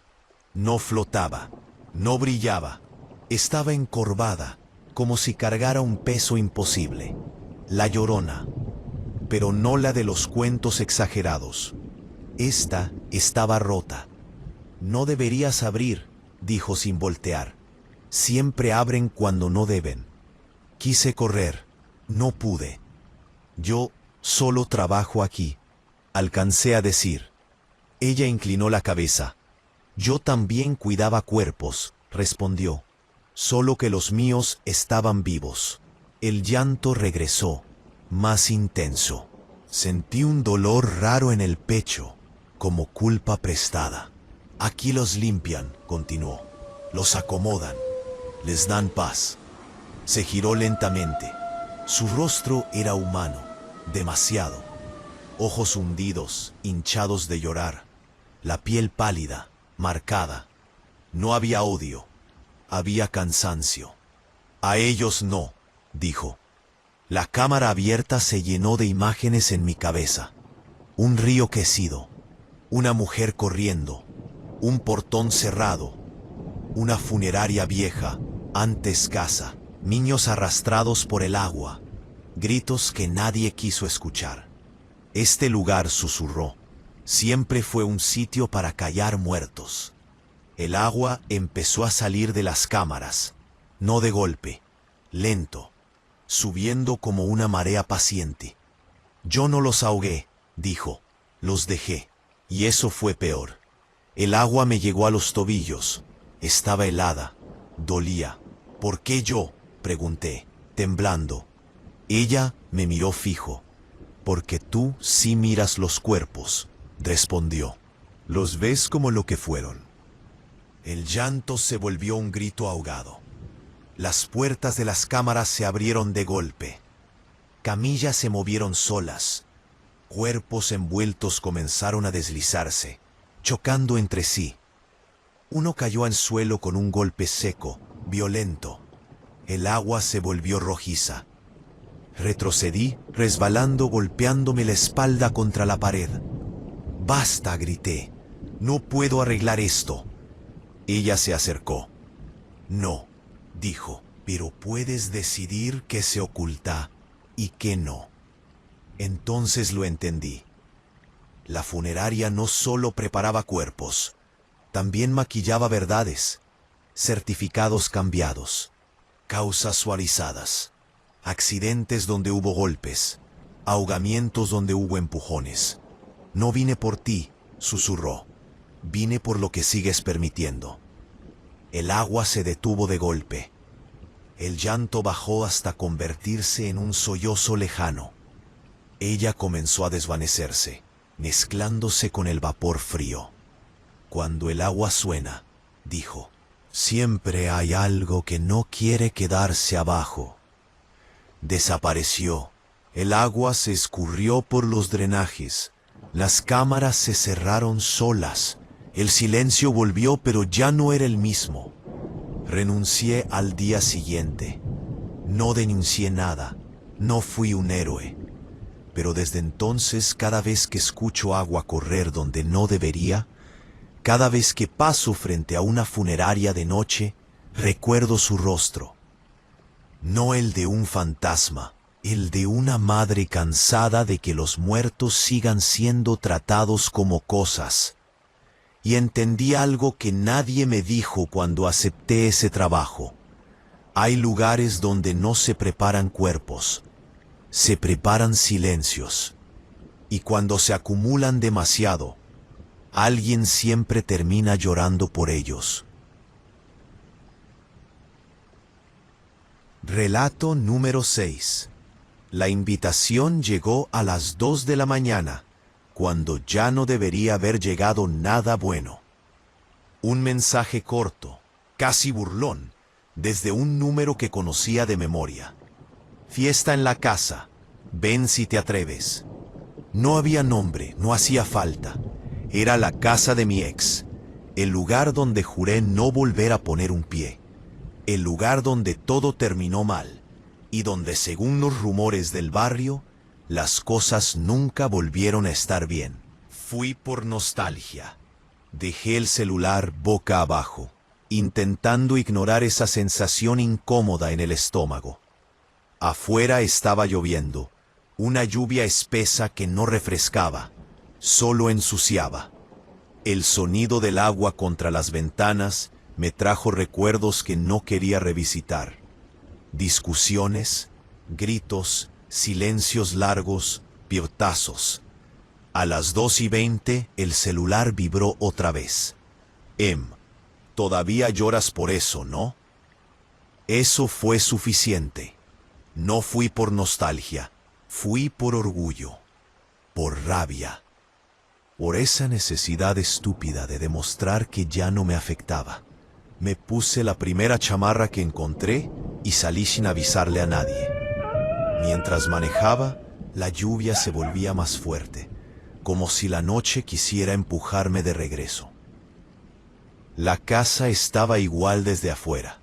No flotaba, no brillaba. Estaba encorvada, como si cargara un peso imposible. La Llorona, pero no la de los cuentos exagerados. Esta estaba rota. No deberías abrir, dijo sin voltear. Siempre abren cuando no deben. Quise correr, no pude. Yo solo trabajo aquí, alcancé a decir. Ella inclinó la cabeza. Yo también cuidaba cuerpos, respondió. Solo que los míos estaban vivos. El llanto regresó, más intenso. Sentí un dolor raro en el pecho, como culpa prestada. Aquí los limpian, continuó. Los acomodan, les dan paz. Se giró lentamente. Su rostro era humano, demasiado. Ojos hundidos, hinchados de llorar. La piel pálida, marcada. No había odio, había cansancio. A ellos no, dijo. La cámara abierta se llenó de imágenes en mi cabeza. Un río quecido, una mujer corriendo, un portón cerrado, una funeraria vieja, antes casa, niños arrastrados por el agua, gritos que nadie quiso escuchar. Este lugar, susurró, siempre fue un sitio para callar muertos. El agua empezó a salir de las cámaras, no de golpe, lento, subiendo como una marea paciente. Yo no los ahogué, dijo, los dejé, y eso fue peor. El agua me llegó a los tobillos, estaba helada, dolía. ¿Por qué yo?, pregunté, temblando. Ella me miró fijo. Porque tú sí miras los cuerpos, respondió. Los ves como lo que fueron. El llanto se volvió un grito ahogado. Las puertas de las cámaras se abrieron de golpe. Camillas se movieron solas. Cuerpos envueltos comenzaron a deslizarse, chocando entre sí. Uno cayó al suelo con un golpe seco, violento. El agua se volvió rojiza. Retrocedí, resbalando, golpeándome la espalda contra la pared. «Basta», grité. «No puedo arreglar esto». Ella se acercó. «No», dijo, «pero puedes decidir qué se oculta y qué no». Entonces lo entendí. La funeraria no solo preparaba cuerpos, también maquillaba verdades, certificados cambiados, causas suavizadas, accidentes donde hubo golpes, ahogamientos donde hubo empujones. «No vine por ti», susurró. «Vine por lo que sigues permitiendo». El agua se detuvo de golpe. El llanto bajó hasta convertirse en un sollozo lejano. Ella comenzó a desvanecerse, mezclándose con el vapor frío. «Cuando el agua suena», dijo, «siempre hay algo que no quiere quedarse abajo». Desapareció. El agua se escurrió por los drenajes. Las cámaras se cerraron solas. El silencio volvió, pero ya no era el mismo. Renuncié al día siguiente. No denuncié nada. No fui un héroe. Pero desde entonces, cada vez que escucho agua correr donde no debería, cada vez que paso frente a una funeraria de noche, recuerdo su rostro. No el de un fantasma, el de una madre cansada de que los muertos sigan siendo tratados como cosas. Y entendí algo que nadie me dijo cuando acepté ese trabajo. Hay lugares donde no se preparan cuerpos, se preparan silencios. Y cuando se acumulan demasiado, alguien siempre termina llorando por ellos. Relato número 6. La invitación llegó a las 2 de la mañana, cuando ya no debería haber llegado nada bueno. Un mensaje corto, casi burlón, desde un número que conocía de memoria. «Fiesta en la casa, ven si te atreves». No había nombre, no hacía falta. Era la casa de mi ex, el lugar donde juré no volver a poner un pie, el lugar donde todo terminó mal y donde, según los rumores del barrio, las cosas nunca volvieron a estar bien. Fui por nostalgia. Dejé el celular boca abajo, intentando ignorar esa sensación incómoda en el estómago. Afuera estaba lloviendo, una lluvia espesa que no refrescaba, solo ensuciaba. El sonido del agua contra las ventanas me trajo recuerdos que no quería revisitar. Discusiones, gritos, silencios largos, piotazos. A las 2:20 el celular vibró otra vez. Todavía lloras por eso, ¿no? Eso fue suficiente. No fui por nostalgia, fui por orgullo, por rabia, por esa necesidad estúpida de demostrar que ya no me afectaba. Me puse la primera chamarra que encontré y salí sin avisarle a nadie. Mientras manejaba, la lluvia se volvía más fuerte, como si la noche quisiera empujarme de regreso. La casa estaba igual desde afuera.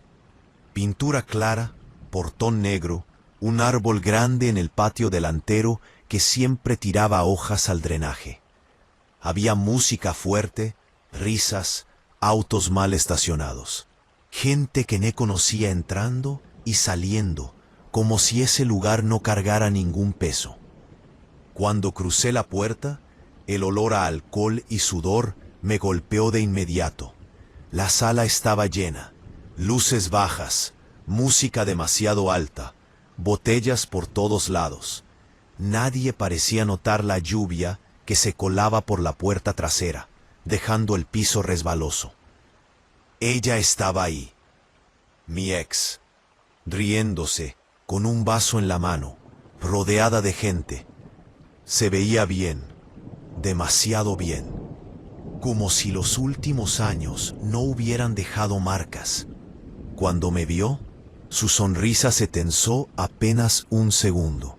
Pintura clara, portón negro, un árbol grande en el patio delantero que siempre tiraba hojas al drenaje. Había música fuerte, risas, autos mal estacionados. Gente que no conocía entrando y saliendo, como si ese lugar no cargara ningún peso. Cuando crucé la puerta, el olor a alcohol y sudor me golpeó de inmediato. La sala estaba llena, luces bajas, música demasiado alta, botellas por todos lados. Nadie parecía notar la lluvia que se colaba por la puerta trasera, dejando el piso resbaloso. Ella estaba ahí, mi ex, riéndose, con un vaso en la mano, rodeada de gente. Se veía bien, demasiado bien, como si los últimos años no hubieran dejado marcas. Cuando me vio, su sonrisa se tensó apenas un segundo.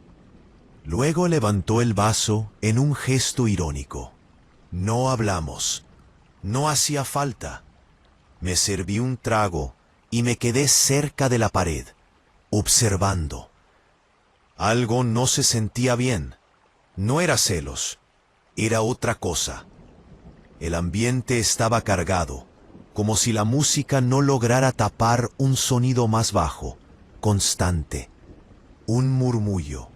Luego levantó el vaso en un gesto irónico. No hablamos. No hacía falta. Me serví un trago y me quedé cerca de la pared, observando. Algo no se sentía bien. No era celos. Era otra cosa. El ambiente estaba cargado, como si la música no lograra tapar un sonido más bajo, constante, un murmullo.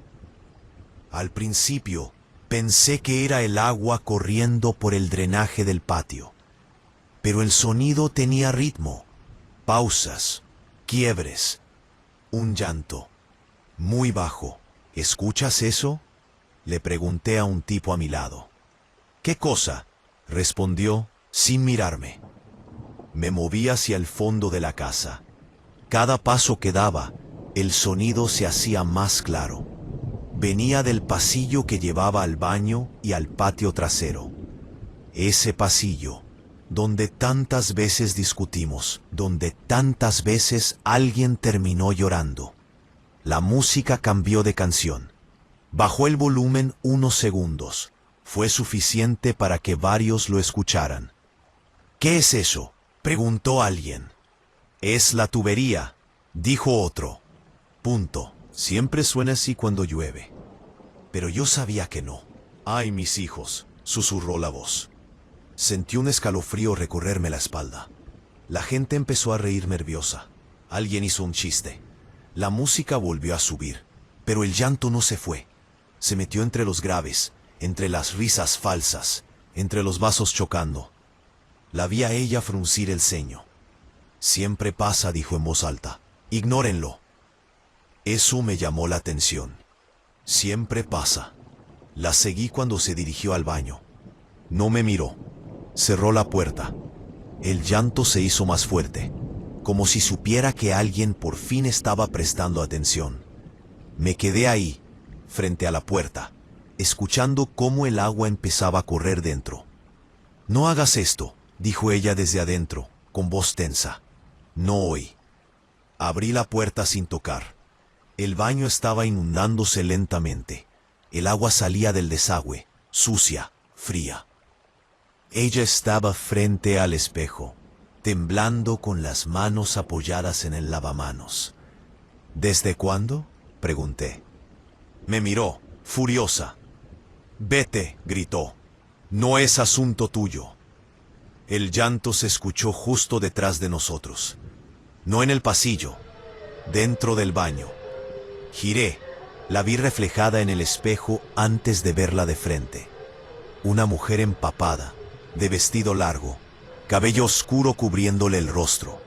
Al principio, pensé que era el agua corriendo por el drenaje del patio, pero el sonido tenía ritmo, pausas, quiebres, un llanto, muy bajo. ¿Escuchas eso?, le pregunté a un tipo a mi lado. ¿Qué cosa?, respondió, sin mirarme. Me moví hacia el fondo de la casa. Cada paso que daba, el sonido se hacía más claro. Venía del pasillo que llevaba al baño y al patio trasero. Ese pasillo, donde tantas veces discutimos, donde tantas veces alguien terminó llorando. La música cambió de canción. Bajó el volumen unos segundos. Fue suficiente para que varios lo escucharan. ¿Qué es eso?, preguntó alguien. Es la tubería, dijo otro. Punto. Siempre suena así cuando llueve. Pero yo sabía que no. ¡Ay, mis hijos!, susurró la voz. Sentí un escalofrío recorrerme la espalda. La gente empezó a reír nerviosa. Alguien hizo un chiste. La música volvió a subir, pero el llanto no se fue. Se metió entre los graves, entre las risas falsas, entre los vasos chocando. La vi a ella fruncir el ceño. Siempre pasa, dijo en voz alta. Ignórenlo. Eso me llamó la atención. Siempre pasa. La seguí cuando se dirigió al baño. No me miró. Cerró la puerta. El llanto se hizo más fuerte, como si supiera que alguien por fin estaba prestando atención. Me quedé ahí, frente a la puerta, escuchando cómo el agua empezaba a correr dentro. No hagas esto, dijo ella desde adentro, con voz tensa. No hoy. Abrí la puerta sin tocar. El baño estaba inundándose lentamente. El agua salía del desagüe, sucia, fría. Ella estaba frente al espejo, temblando con las manos apoyadas en el lavamanos. ¿Desde cuándo?, pregunté. Me miró, furiosa. Vete, gritó. No es asunto tuyo. El llanto se escuchó justo detrás de nosotros. No en el pasillo, dentro del baño. Giré, la vi reflejada en el espejo antes de verla de frente. Una mujer empapada, de vestido largo, cabello oscuro cubriéndole el rostro.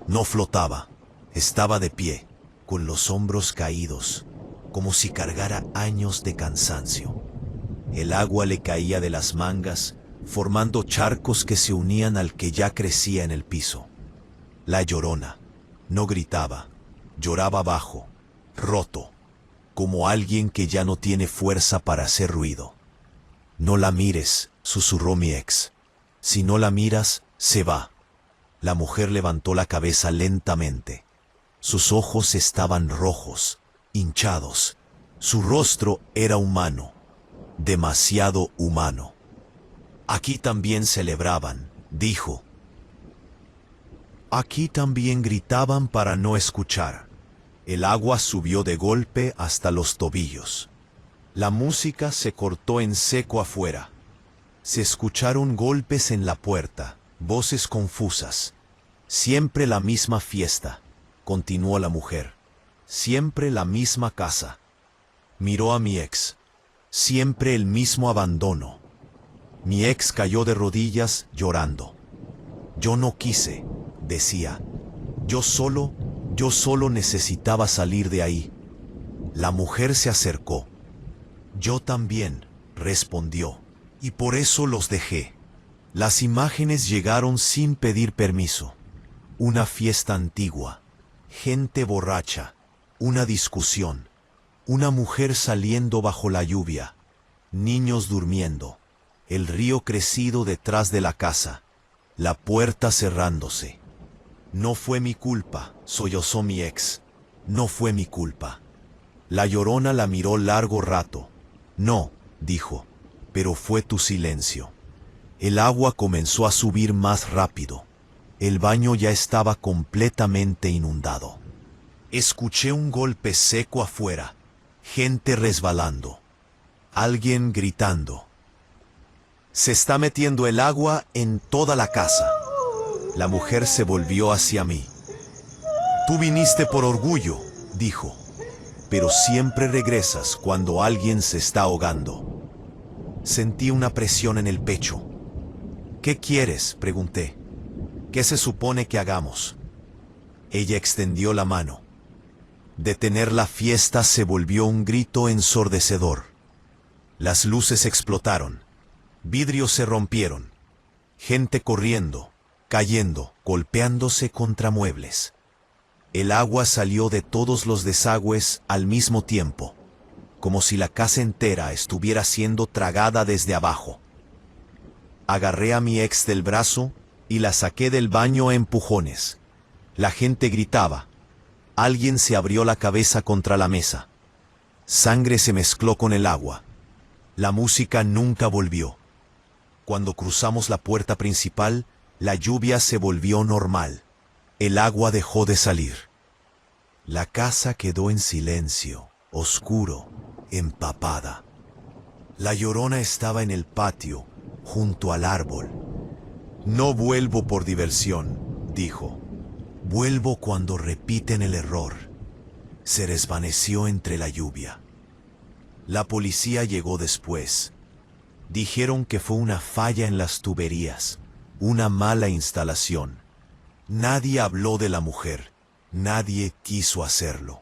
No flotaba, estaba de pie, con los hombros caídos, como si cargara años de cansancio. El agua le caía de las mangas, formando charcos que se unían al que ya crecía en el piso. La Llorona no gritaba, lloraba bajo, roto, como alguien que ya no tiene fuerza para hacer ruido. No la mires, susurró mi ex. Si no la miras, se va. La mujer levantó la cabeza lentamente. Sus ojos estaban rojos, hinchados. Su rostro era humano, demasiado humano. Aquí también celebraban, dijo. Aquí también gritaban para no escuchar. El agua subió de golpe hasta los tobillos. La música se cortó en seco afuera. Se escucharon golpes en la puerta, voces confusas. Siempre la misma fiesta, continuó la mujer. Siempre la misma casa. Miró a mi ex. Siempre el mismo abandono. Mi ex cayó de rodillas llorando. Yo no quise, decía. Yo solo necesitaba salir de ahí. La mujer se acercó. Yo también, respondió. Y por eso los dejé. Las imágenes llegaron sin pedir permiso. Una fiesta antigua, gente borracha, una discusión, una mujer saliendo bajo la lluvia, niños durmiendo, el río crecido detrás de la casa, la puerta cerrándose. No fue mi culpa, sollozó mi ex. No fue mi culpa. La Llorona la miró largo rato. No, dijo, pero fue tu silencio. El agua comenzó a subir más rápido. El baño ya estaba completamente inundado. Escuché un golpe seco afuera, gente resbalando, alguien gritando. Se está metiendo el agua en toda la casa. La mujer se volvió hacia mí. Tú viniste por orgullo, dijo, pero siempre regresas cuando alguien se está ahogando. Sentí una presión en el pecho. ¿Qué quieres?, pregunté. ¿Qué se supone que hagamos? Ella extendió la mano. Detener la fiesta se volvió un grito ensordecedor. Las luces explotaron. Vidrios se rompieron. Gente corriendo, cayendo, golpeándose contra muebles. El agua salió de todos los desagües al mismo tiempo, como si la casa entera estuviera siendo tragada desde abajo. Agarré a mi ex del brazo y la saqué del baño a empujones. La gente gritaba. Alguien se abrió la cabeza contra la mesa. Sangre se mezcló con el agua. La música nunca volvió. Cuando cruzamos la puerta principal, la lluvia se volvió normal. El agua dejó de salir. La casa quedó en silencio, oscuro, empapada. La Llorona estaba en el patio, junto al árbol. No vuelvo por diversión, dijo. Vuelvo cuando repiten el error. Se desvaneció entre la lluvia. La policía llegó después. Dijeron que fue una falla en las tuberías, una mala instalación. Nadie habló de la mujer, nadie quiso hacerlo.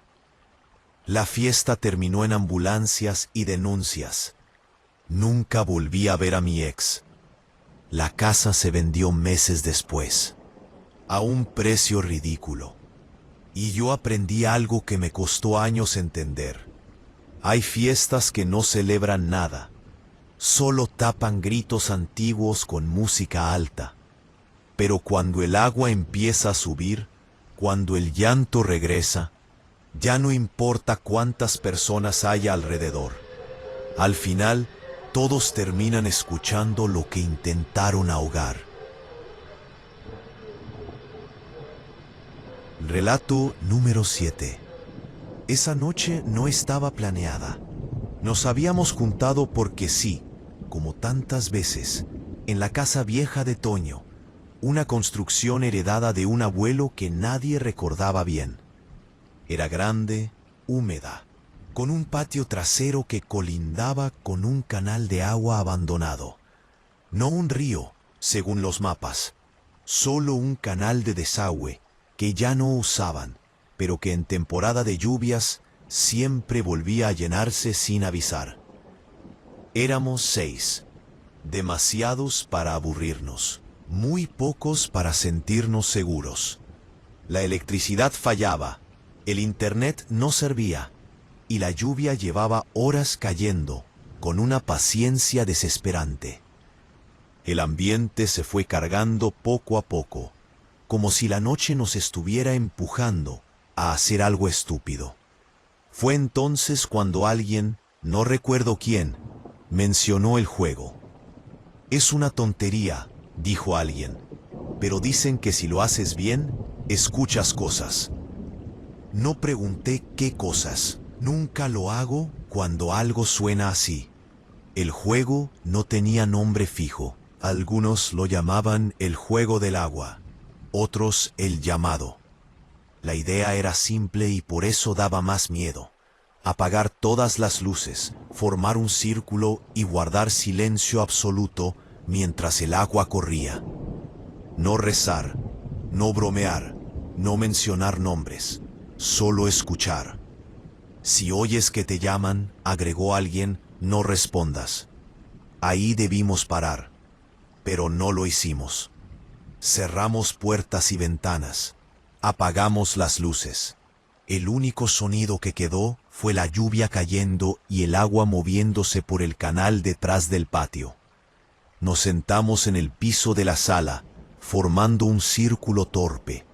La fiesta terminó en ambulancias y denuncias. Nunca volví a ver a mi ex. La casa se vendió meses después, a un precio ridículo. Y yo aprendí algo que me costó años entender. Hay fiestas que no celebran nada. Solo tapan gritos antiguos con música alta. Pero cuando el agua empieza a subir, cuando el llanto regresa, ya no importa cuántas personas haya alrededor. Al final, todos terminan escuchando lo que intentaron ahogar. Relato número 7. Esa noche no estaba planeada. Nos habíamos juntado porque sí, como tantas veces, en la casa vieja de Toño, una construcción heredada de un abuelo que nadie recordaba bien. Era grande, húmeda, con un patio trasero que colindaba con un canal de agua abandonado. No un río, según los mapas, solo un canal de desagüe que ya no usaban, pero que en temporada de lluvias siempre volvía a llenarse sin avisar. Éramos 6, demasiados para aburrirnos, muy pocos para sentirnos seguros. La electricidad fallaba, el internet no servía, y la lluvia llevaba horas cayendo, con una paciencia desesperante. El ambiente se fue cargando poco a poco, como si la noche nos estuviera empujando a hacer algo estúpido. Fue entonces cuando alguien, no recuerdo quién, mencionó el juego. Es una tontería, dijo alguien, pero dicen que si lo haces bien, escuchas cosas. No pregunté qué cosas. Nunca lo hago cuando algo suena así. El juego no tenía nombre fijo. Algunos lo llamaban el juego del agua, otros el llamado. La idea era simple y por eso daba más miedo. Apagar todas las luces, formar un círculo y guardar silencio absoluto mientras el agua corría. No rezar, no bromear, no mencionar nombres, solo escuchar. Si oyes que te llaman, agregó alguien, no respondas. Ahí debimos parar, pero no lo hicimos. Cerramos puertas y ventanas, apagamos las luces. El único sonido que quedó fue la lluvia cayendo y el agua moviéndose por el canal detrás del patio. Nos sentamos en el piso de la sala, formando un círculo torpe.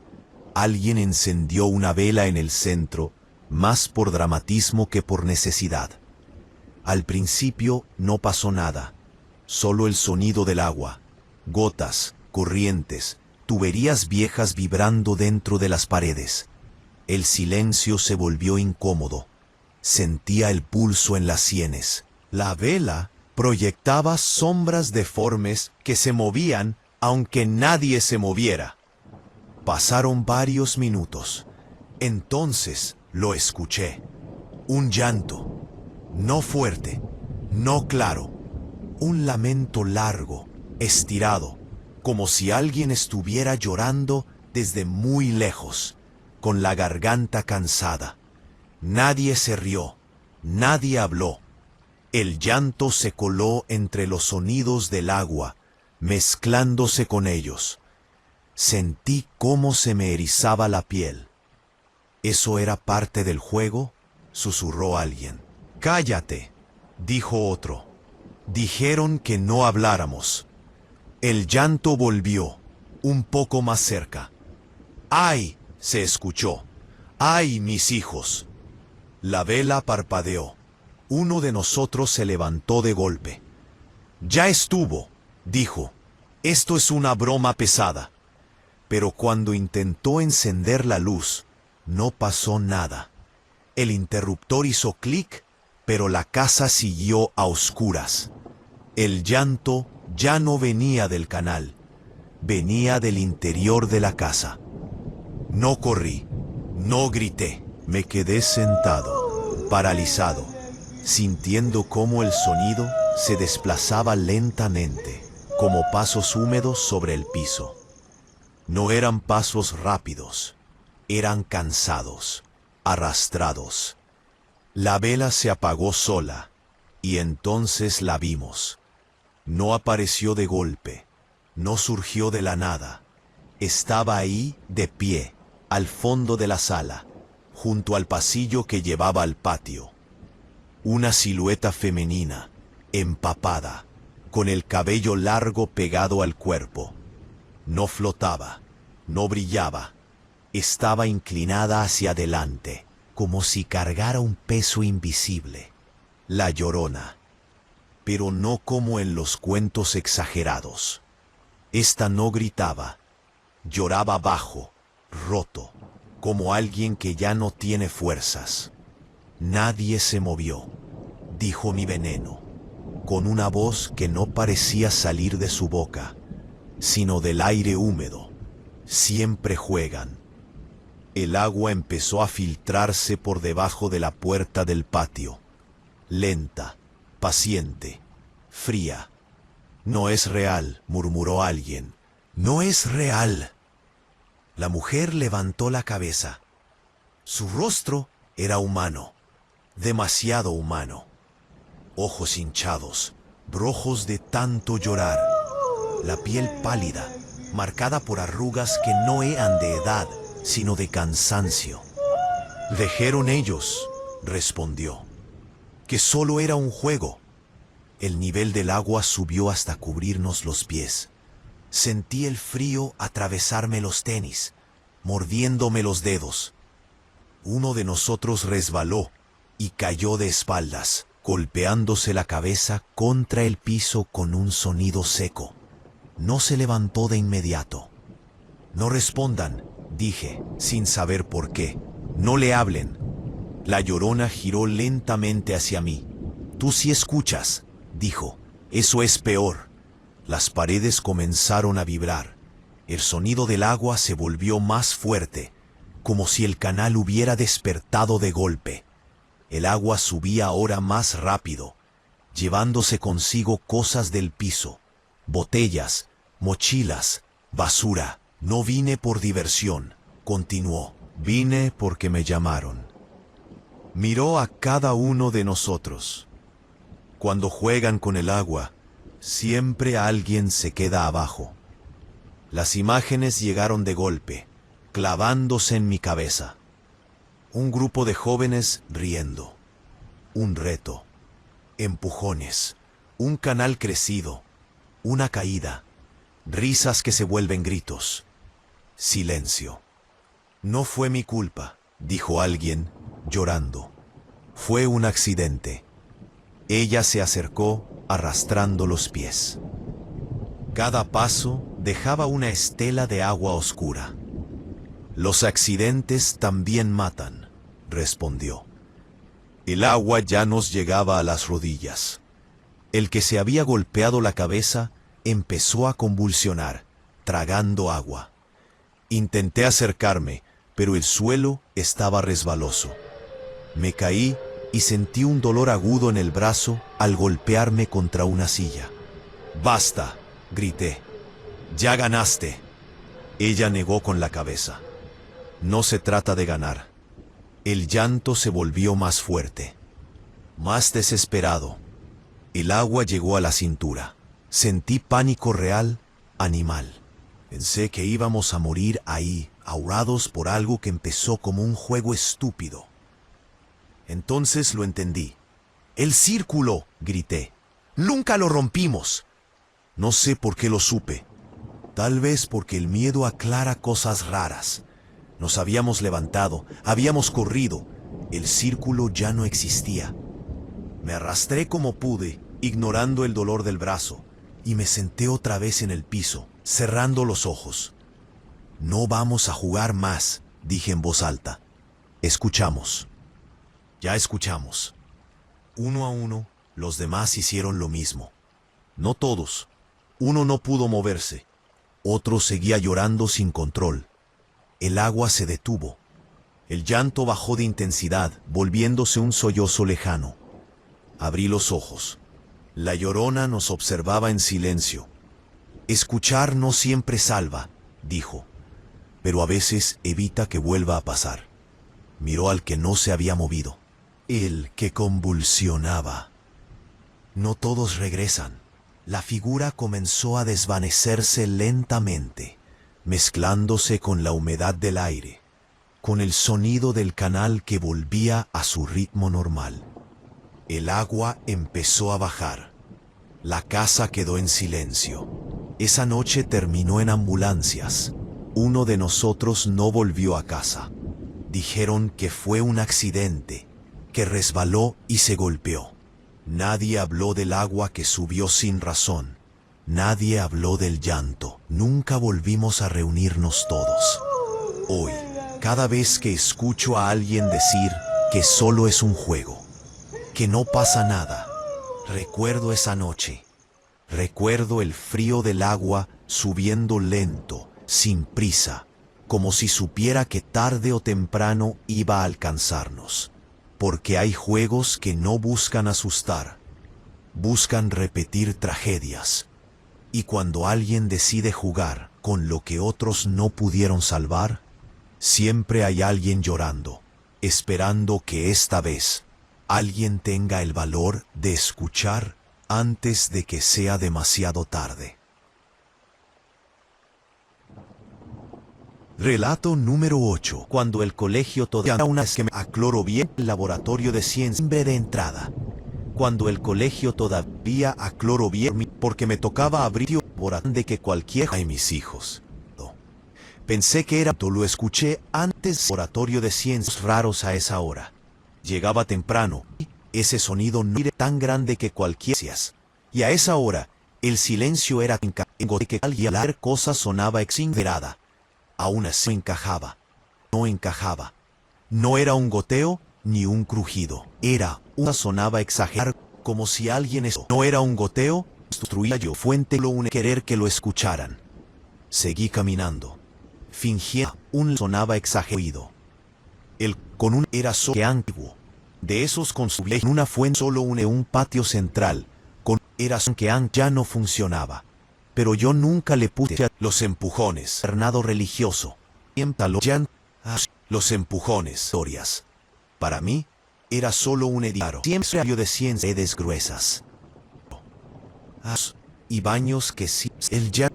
Alguien encendió una vela en el centro más por dramatismo que por necesidad. Al principio no pasó nada, solo el sonido del agua, gotas, corrientes, tuberías viejas vibrando dentro de las paredes. El silencio se volvió incómodo. Sentía el pulso en las sienes. La vela proyectaba sombras deformes que se movían aunque nadie se moviera. Pasaron varios minutos. Entonces lo escuché. Un llanto. No fuerte, no claro. Un lamento largo, estirado, como si alguien estuviera llorando desde muy lejos, con la garganta cansada. Nadie se rió, nadie habló. El llanto se coló entre los sonidos del agua, mezclándose con ellos. Sentí cómo se me erizaba la piel. ¿Eso era parte del juego?, susurró alguien. «Cállate», dijo otro. Dijeron que no habláramos. El llanto volvió, un poco más cerca. «¡Ay!», se escuchó. «¡Ay, mis hijos!». La vela parpadeó. Uno de nosotros se levantó de golpe. «Ya estuvo», dijo. «Esto es una broma pesada». Pero cuando intentó encender la luz, no pasó nada. El interruptor hizo clic, pero la casa siguió a oscuras. El llanto ya no venía del canal, venía del interior de la casa. No corrí, no grité, me quedé sentado, paralizado, sintiendo cómo el sonido se desplazaba lentamente, como pasos húmedos sobre el piso. No eran pasos rápidos, eran cansados, arrastrados. La vela se apagó sola, y entonces la vimos. No apareció de golpe, no surgió de la nada. Estaba ahí, de pie, al fondo de la sala, junto al pasillo que llevaba al patio. Una silueta femenina, empapada, con el cabello largo pegado al cuerpo. No flotaba, no brillaba, estaba inclinada hacia adelante, como si cargara un peso invisible. La Llorona. Pero no como en los cuentos exagerados. Esta no gritaba, lloraba bajo, roto, como alguien que ya no tiene fuerzas. Nadie se movió, dijo mi veneno, con una voz que no parecía salir de su boca, sino del aire húmedo. Siempre juegan. El agua empezó a filtrarse por debajo de la puerta del patio. Lenta, paciente, fría. «No es real», murmuró alguien. «No es real». La mujer levantó la cabeza. Su rostro era humano, demasiado humano. Ojos hinchados, rojos de tanto llorar. La piel pálida, marcada por arrugas que no eran de edad, sino de cansancio. «Dijeron ellos», respondió, «que solo era un juego». El nivel del agua subió hasta cubrirnos los pies. Sentí el frío atravesarme los tenis, mordiéndome los dedos. Uno de nosotros resbaló y cayó de espaldas, golpeándose la cabeza contra el piso con un sonido seco. No se levantó de inmediato. «No respondan», dije, sin saber por qué. «No le hablen». La Llorona giró lentamente hacia mí. «Tú sí escuchas», dijo. «Eso es peor». Las paredes comenzaron a vibrar. El sonido del agua se volvió más fuerte, como si el canal hubiera despertado de golpe. El agua subía ahora más rápido, llevándose consigo cosas del piso, botellas, mochilas, basura. «No vine por diversión», continuó. «Vine porque me llamaron». Miró a cada uno de nosotros. Cuando juegan con el agua, siempre alguien se queda abajo. Las imágenes llegaron de golpe, clavándose en mi cabeza. Un grupo de jóvenes riendo. Un reto. Empujones. Un canal crecido. Una caída. Risas que se vuelven gritos. Silencio. «No fue mi culpa», dijo alguien, llorando. Fue un accidente. Ella se acercó arrastrando los pies. Cada paso dejaba una estela de agua oscura. Los accidentes también matan, respondió. El agua ya nos llegaba a las rodillas. El que se había golpeado la cabeza empezó a convulsionar, tragando agua. Intenté acercarme, pero el suelo estaba resbaloso. Me caí y sentí un dolor agudo en el brazo al golpearme contra una silla. «¡Basta!», grité. «¡Ya ganaste!». Ella negó con la cabeza. «No se trata de ganar». El llanto se volvió más fuerte, más desesperado. El agua llegó a la cintura. Sentí pánico real, animal. Pensé que íbamos a morir ahí, ahogados por algo que empezó como un juego estúpido. Entonces lo entendí. «¡El círculo!», grité. «¡Nunca lo rompimos!». No sé por qué lo supe. Tal vez porque el miedo aclara cosas raras. Nos habíamos levantado, habíamos corrido. El círculo ya no existía. Me arrastré como pude, ignorando el dolor del brazo, y me senté otra vez en el piso, cerrando los ojos. «No vamos a jugar más», dije en voz alta. «Escuchamos». Ya escuchamos. Uno a uno, los demás hicieron lo mismo. No todos. Uno no pudo moverse. Otro seguía llorando sin control. El agua se detuvo. El llanto bajó de intensidad, volviéndose un sollozo lejano. Abrí los ojos. La Llorona nos observaba en silencio. «Escuchar no siempre salva», dijo, «pero a veces evita que vuelva a pasar». Miró al que no se había movido. El que convulsionaba. No todos regresan. La figura comenzó a desvanecerse lentamente, mezclándose con la humedad del aire, con el sonido del canal que volvía a su ritmo normal. El agua empezó a bajar. La casa quedó en silencio. Esa noche terminó en ambulancias. Uno de nosotros no volvió a casa. Dijeron que fue un accidente, que resbaló y se golpeó. Nadie habló del agua que subió sin razón. Nadie habló del llanto. Nunca volvimos a reunirnos todos. Hoy, cada vez que escucho a alguien decir que solo es un juego, que no pasa nada, recuerdo esa noche. Recuerdo el frío del agua subiendo lento, sin prisa, como si supiera que tarde o temprano iba a alcanzarnos. Porque hay juegos que no buscan asustar, buscan repetir tragedias. Y cuando alguien decide jugar con lo que otros no pudieron salvar, siempre hay alguien llorando, esperando que esta vez alguien tenga el valor de escuchar antes de que sea demasiado tarde. Relato número 8. Cuando el colegio todavía una esquema a cloro bien el laboratorio de ciencia de entrada. Cuando el colegio todavía a cloro bien porque me tocaba abrir de que cualquier ay mis hijos. Pensé que era lo escuché antes laboratorio de ciencias raros a esa hora. Llegaba temprano. Ese sonido no era tan grande que cualquiera. Y a esa hora el silencio era en que alguien hablar cosas sonaba exagerada. Aún así encajaba. No encajaba. No era un goteo ni un crujido. Era una sonaba exagerar como si alguien eso. No era un goteo, construía yo fuente lo un querer que lo escucharan. Seguí caminando. Fingía un sonaba exagerado. El con un era solo que antiguo. De esos con su en una fuente solo un patio central. Con era que ya no funcionaba. Pero yo nunca le puse a los empujones. Bernado religioso. Los empujones. Historias. Para mí, era solo un edificio. Siempre de ciencia redes gruesas. Y baños que sí. El ya.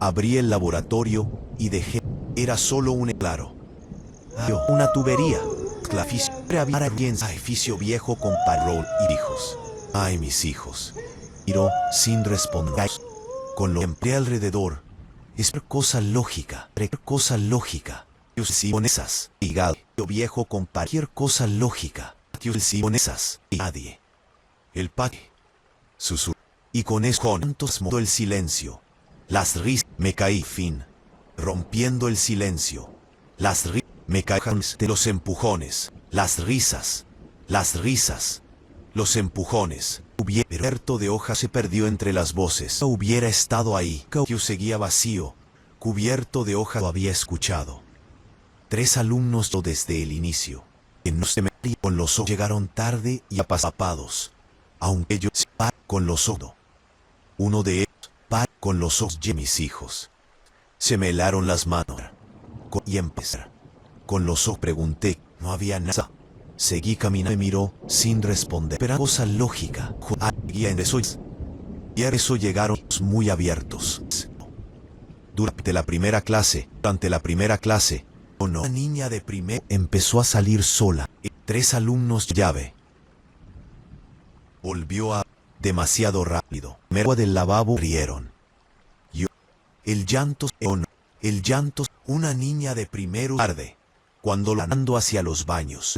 Abrí el laboratorio y dejé. Era solo un claro. Una tubería. Había edificio viejo con parrón y hijos. Ay, mis hijos. Miró sin responder. Con lo que alrededor. Es cosa lógica. Sibonesas, hígado viejo con cualquier cosa lógica. Sibonesas, y nadie. El paque. Susurró. Y con eso mudó el silencio. Las risas. Me caí. Fin. Rompiendo el silencio. Las risas. Me caí de los empujones. Las risas. Las risas. Los empujones. Cubierto de hojas se perdió entre las voces. No hubiera estado ahí. Yo seguía vacío. Cubierto de hojas lo había escuchado. 3 alumnos desde el inicio. En los cementerios con los ojos llegaron tarde y apasapados. Aunque ellos con los ojos. Uno de ellos con los ojos de mis hijos. Se me helaron las manos. Y empezar. Con los ojos pregunté. No había nada. Seguí caminando y miró sin responder. Pero cosa lógica. Y en eso llegaron muy abiertos. Durante la primera clase. Una niña de primero empezó a salir sola. 3 alumnos llave. Volvió a demasiado rápido. Me agua del lavabo rieron. El llanto. Una niña de primero tarde. Cuando lando hacia los baños,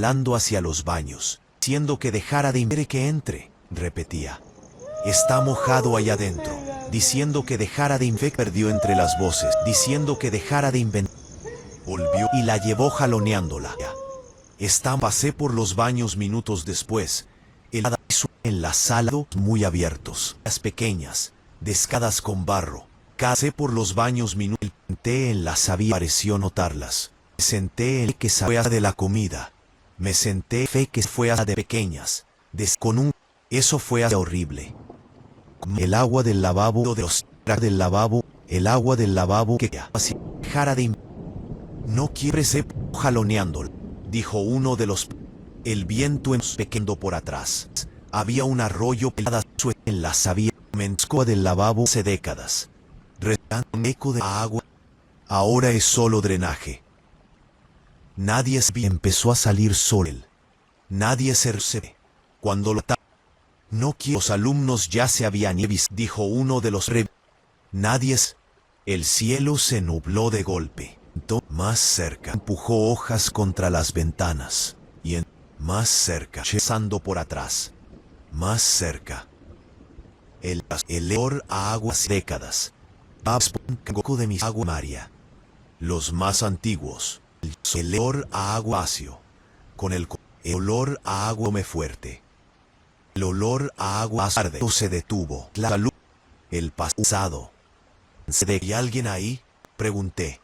diciendo que dejara de que entre, repetía. Está mojado allá adentro, diciendo que dejara de perdió entre las voces, diciendo que dejara de inventar. Volvió y la llevó jaloneándola. Pasé por los baños minutos después, en la sala muy abiertos, las pequeñas, descadas con barro. Pasé por los baños minutos, senté en la sabía, pareció notarlas. Me senté en que sabía de la comida. Me senté fe que fue a de pequeñas. Eso fue horrible. El agua del lavabo el agua del lavabo que así dejara de. No quiere ser jaloneándolo, dijo uno de los. El viento pequeño por atrás. Había un arroyo pelada en la sabía del lavabo hace décadas. Un eco de agua. Ahora es solo drenaje. Nadie empezó a salir sol. Nadie se ve. Cuando lo no quiero. Los alumnos ya se habían visto, dijo uno de los Nadie es. El cielo se nubló de golpe. Más cerca. Empujó hojas contra las ventanas. Y más cerca. Pasando por atrás. Más cerca. El olor a aguas décadas. Goku de mis agua María. Los más antiguos. El olor a agua ácido. Con el olor a agua me fuerte. El olor a agua arde se detuvo. La luz. El pasado. ¿Hay alguien ahí? Pregunté.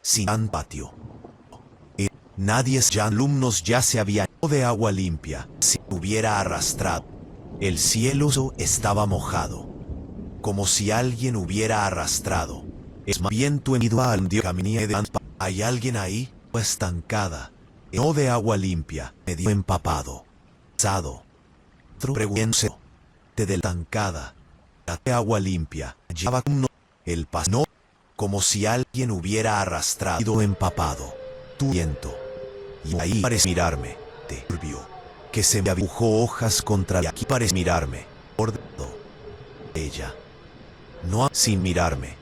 Sin patio. Nadie ya alumnos ya se habían de agua limpia. Si hubiera arrastrado. El cielo estaba mojado. Como si alguien hubiera arrastrado. Es más bien tu envido al dio caminé de ¿hay alguien ahí? Estancada. No de agua limpia. Medio empapado. Sado. Pregunté. De estancada. De agua limpia. Lleva el no. Como si alguien hubiera arrastrado empapado. Tu viento. Y ahí parece mirarme. Te vio. Que se me abujó hojas contra aquí parece mirarme. Ordenado. Ella. No sin mirarme.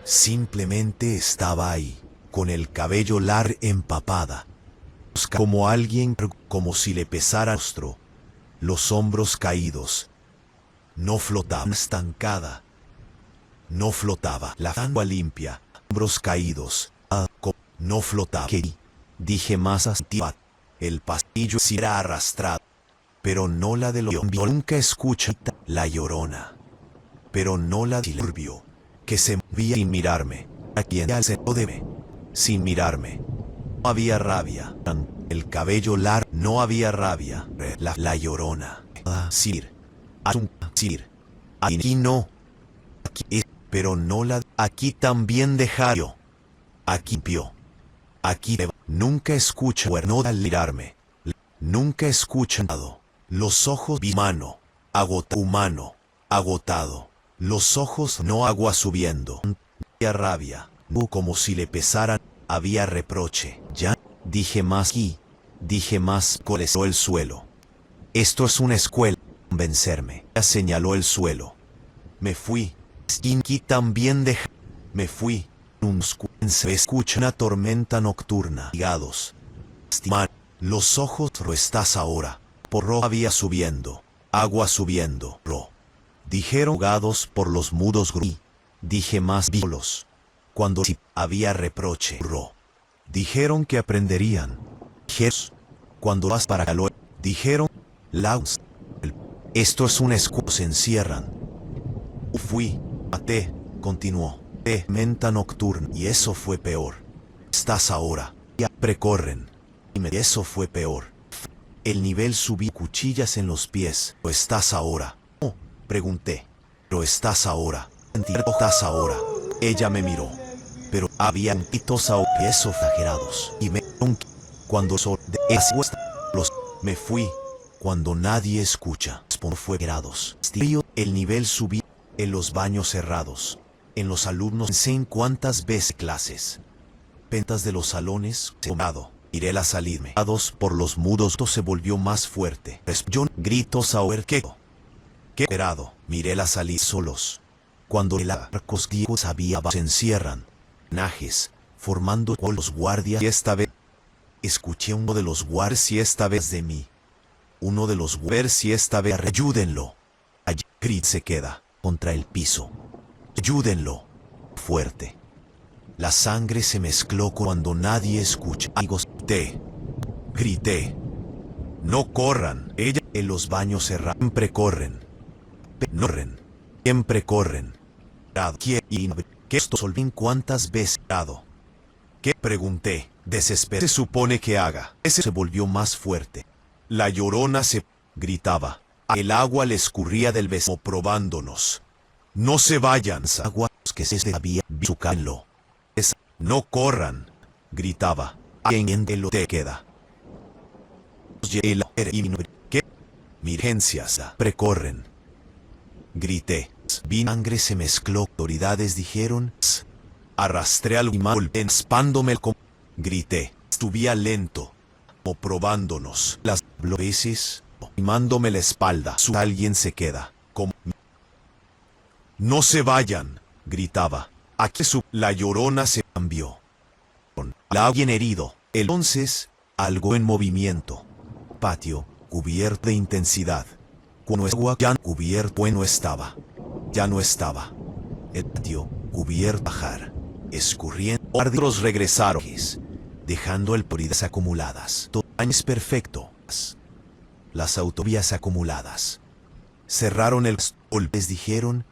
Simplemente estaba ahí, con el cabello largo empapada. Como alguien, como si le pesara el rostro. Los hombros caídos. No flotaba. Estancada. No flotaba. La agua limpia. Hombros caídos. No flotaba. Dije más hasta. El pasillo sí era arrastrado. Pero no la de lo nunca escucha la llorona. Pero no la dilurbio. Que se movía sin mirarme. A quien ya se debe. Sin mirarme. No había rabia. El cabello largo. No había rabia. La llorona. Sir. Sir. Aquí no. Aquí, pero no la. Aquí también dejaron. Aquí pio. Aquí nunca escucha no al mirarme. Nunca escuchado. Los ojos humano. Humano. Agotado. Los ojos no agua subiendo. Había rabia. Como si le pesaran. Había reproche. Ya. Dije más aquí. Dije más. Colesó el suelo. Esto es una escuela. Convencerme. Ya señaló el suelo. Me fui. Skinky también dejó. Me fui. Se escucha una tormenta nocturna. Ligados. Los ojos. Ro estás ahora. Porro había subiendo. Agua subiendo. Ro. Dijeron ahogados por los mudos. Dije más violos. Cuando si había reproche. Ro. Dijeron que aprenderían. Jes. Cuando vas para calor. Dijeron. Laus. Esto es un escudo. Se encierran. Fui. Maté. Continuó. Menta nocturna. Y eso fue peor. Estás ahora. Ya precorren. Y eso fue peor. El nivel subí. Cuchillas en los pies. ¿Lo estás ahora? Oh, pregunté. ¿Lo estás ahora? ¿Estás ahora? Ella me miró. Pero habían pitos a pies exagerados. Y me cuando sol de los me fui. Cuando nadie escucha. Fue grados. El nivel subí. En los baños cerrados. En los alumnos. Sé en cuántas veces clases. Pentas de los salones. Tomado. Miré la salirme. Por los mudos. Se volvió más fuerte. Yo gritos a oír que. ¿Qué esperado? Miré la salir solos. Cuando el arcos griegos había se encierran. Najes. Formando con los guardias. Y esta vez. Escuché uno de los guardias y esta vez de mí. Uno de los guardias y esta vez. Ayúdenlo. Allí. Grit se queda. Contra el piso. Ayúdenlo. Fuerte. La sangre se mezcló cuando nadie escucha. Amigos, grité. No corran. Ella en los baños cerrados. Siempre corren. No corren. Siempre corren. ¿Qué esto solvín cuántas veces? ¿Qué? Pregunté. Desesperé. Se supone que haga. Ese se volvió más fuerte. La llorona se gritaba. El agua le escurría del beso probándonos. No se vayan. Agua que se había sucanlo. No corran. Gritaba. ¿En lo te queda? ¿Qué? Mirgencias. Precorren. Grité. Vinagre se mezcló. Autoridades dijeron. Arrastré al mal expándome como. Grité. Subía lento. O probándonos. Las veces. Mándome la espalda. Alguien se queda. Como. No se vayan. Gritaba. Aquí la llorona se cambió. Alguien herido. Entonces, algo en movimiento. Patio, cubierto de intensidad. Cuando agua ya cubierto no estaba. Ya no estaba. El patio, cubierto bajar. Escurriendo. Árbitros regresaron. Dejando el poridas acumuladas. Años perfectos. Las autovías acumuladas. Cerraron el golpes dijeron.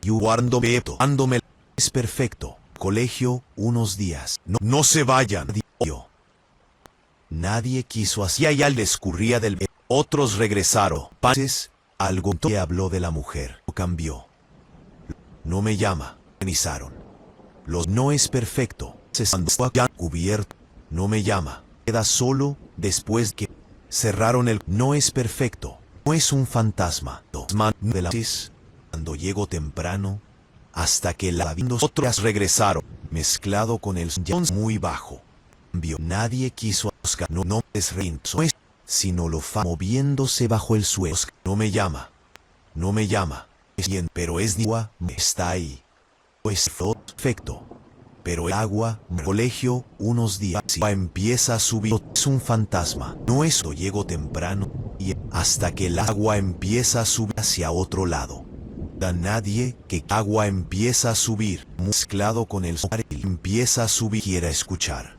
Dándome es perfecto. Colegio, unos días. No se vayan. Nadie quiso así. Y al escurría del. Otros regresaron. Pases, algo que habló de la mujer. Cambió. No me llama. Organizaron. Los no es perfecto. Se ya cubierto. No me llama. Queda solo después que cerraron el. No es perfecto. No es un fantasma. De la cuando llego temprano. Hasta que la otras regresaron, mezclado con el Jones muy bajo. Nadie quiso buscar, no es Rinzo, sino lo fa moviéndose bajo el suelo. No me llama, es bien, pero es agua, está ahí. Es perfecto, pero el agua, colegio, unos días, si empieza a subir, es un fantasma. No es, llego temprano, y hasta que el agua empieza a subir hacia otro lado. Da nadie que agua empieza a subir, mezclado con el empieza a subir quiera escuchar.